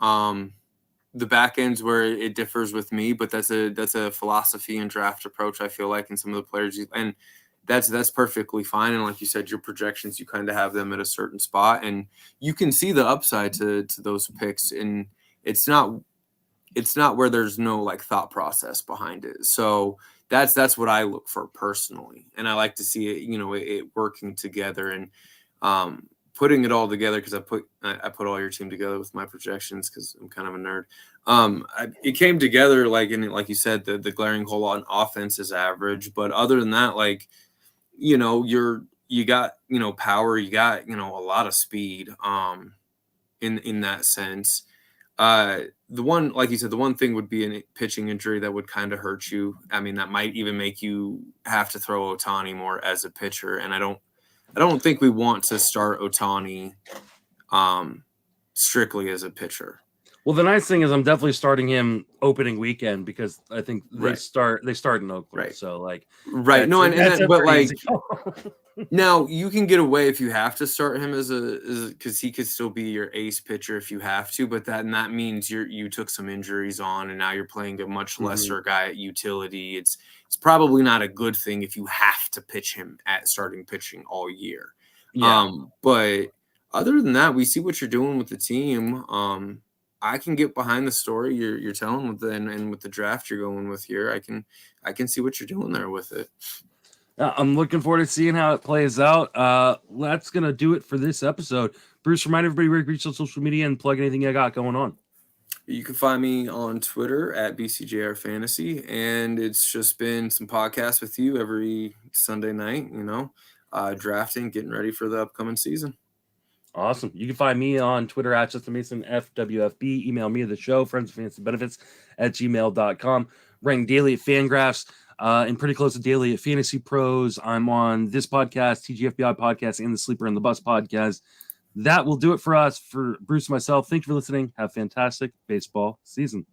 The back end's where it differs with me, but that's a philosophy and draft approach, I feel like, in some of the players, and that's perfectly fine. And like you said, your projections, you kind of have them at a certain spot, and you can see the upside to those picks, and it's not where there's no like thought process behind it. So that's what I look for personally, and I like to see it, it working together and putting it all together, because I put all your team together with my projections because I'm kind of a nerd. It came together like you said, the glaring hole on offense is average, but other than that, like, you got power, you got a lot of speed in that sense. The one, like you said, the one thing would be a pitching injury that would kind of hurt you. I mean, that might even make you have to throw Ohtani more as a pitcher, and I don't think we want to start Ohtani strictly as a pitcher. Well, the nice thing is I'm definitely starting him opening weekend, because I think they start in Oakland. Right. So like, right. No, but like now you can get away if you have to start him as because he could still be your ace pitcher if you have to, but that means you took some injuries on, and now you're playing a much lesser guy at utility. It's probably not a good thing if you have to pitch him at starting pitching all year. Yeah. But other than that, we see what you're doing with the team. I can get behind the story you're telling with and with the draft you're going with here. I can see what you're doing there with it. I'm looking forward to seeing how it plays out. That's gonna do it for this episode. Bruce, remind everybody where to reach on social media and plug anything you got going on. You can find me on Twitter at BCJR Fantasy, and it's just been some podcasts with you every Sunday night. Drafting, getting ready for the upcoming season. Awesome. You can find me on Twitter at Justin Mason, FWFB. Email me at the show, friendsoffantasybenefits@gmail.com. Rank daily at Fangraphs, and pretty close to daily at Fantasy Pros. I'm on this podcast, TGFBI podcast, and the Sleeper and the Bus podcast. That will do it for us. For Bruce and myself, thank you for listening. Have a fantastic baseball season.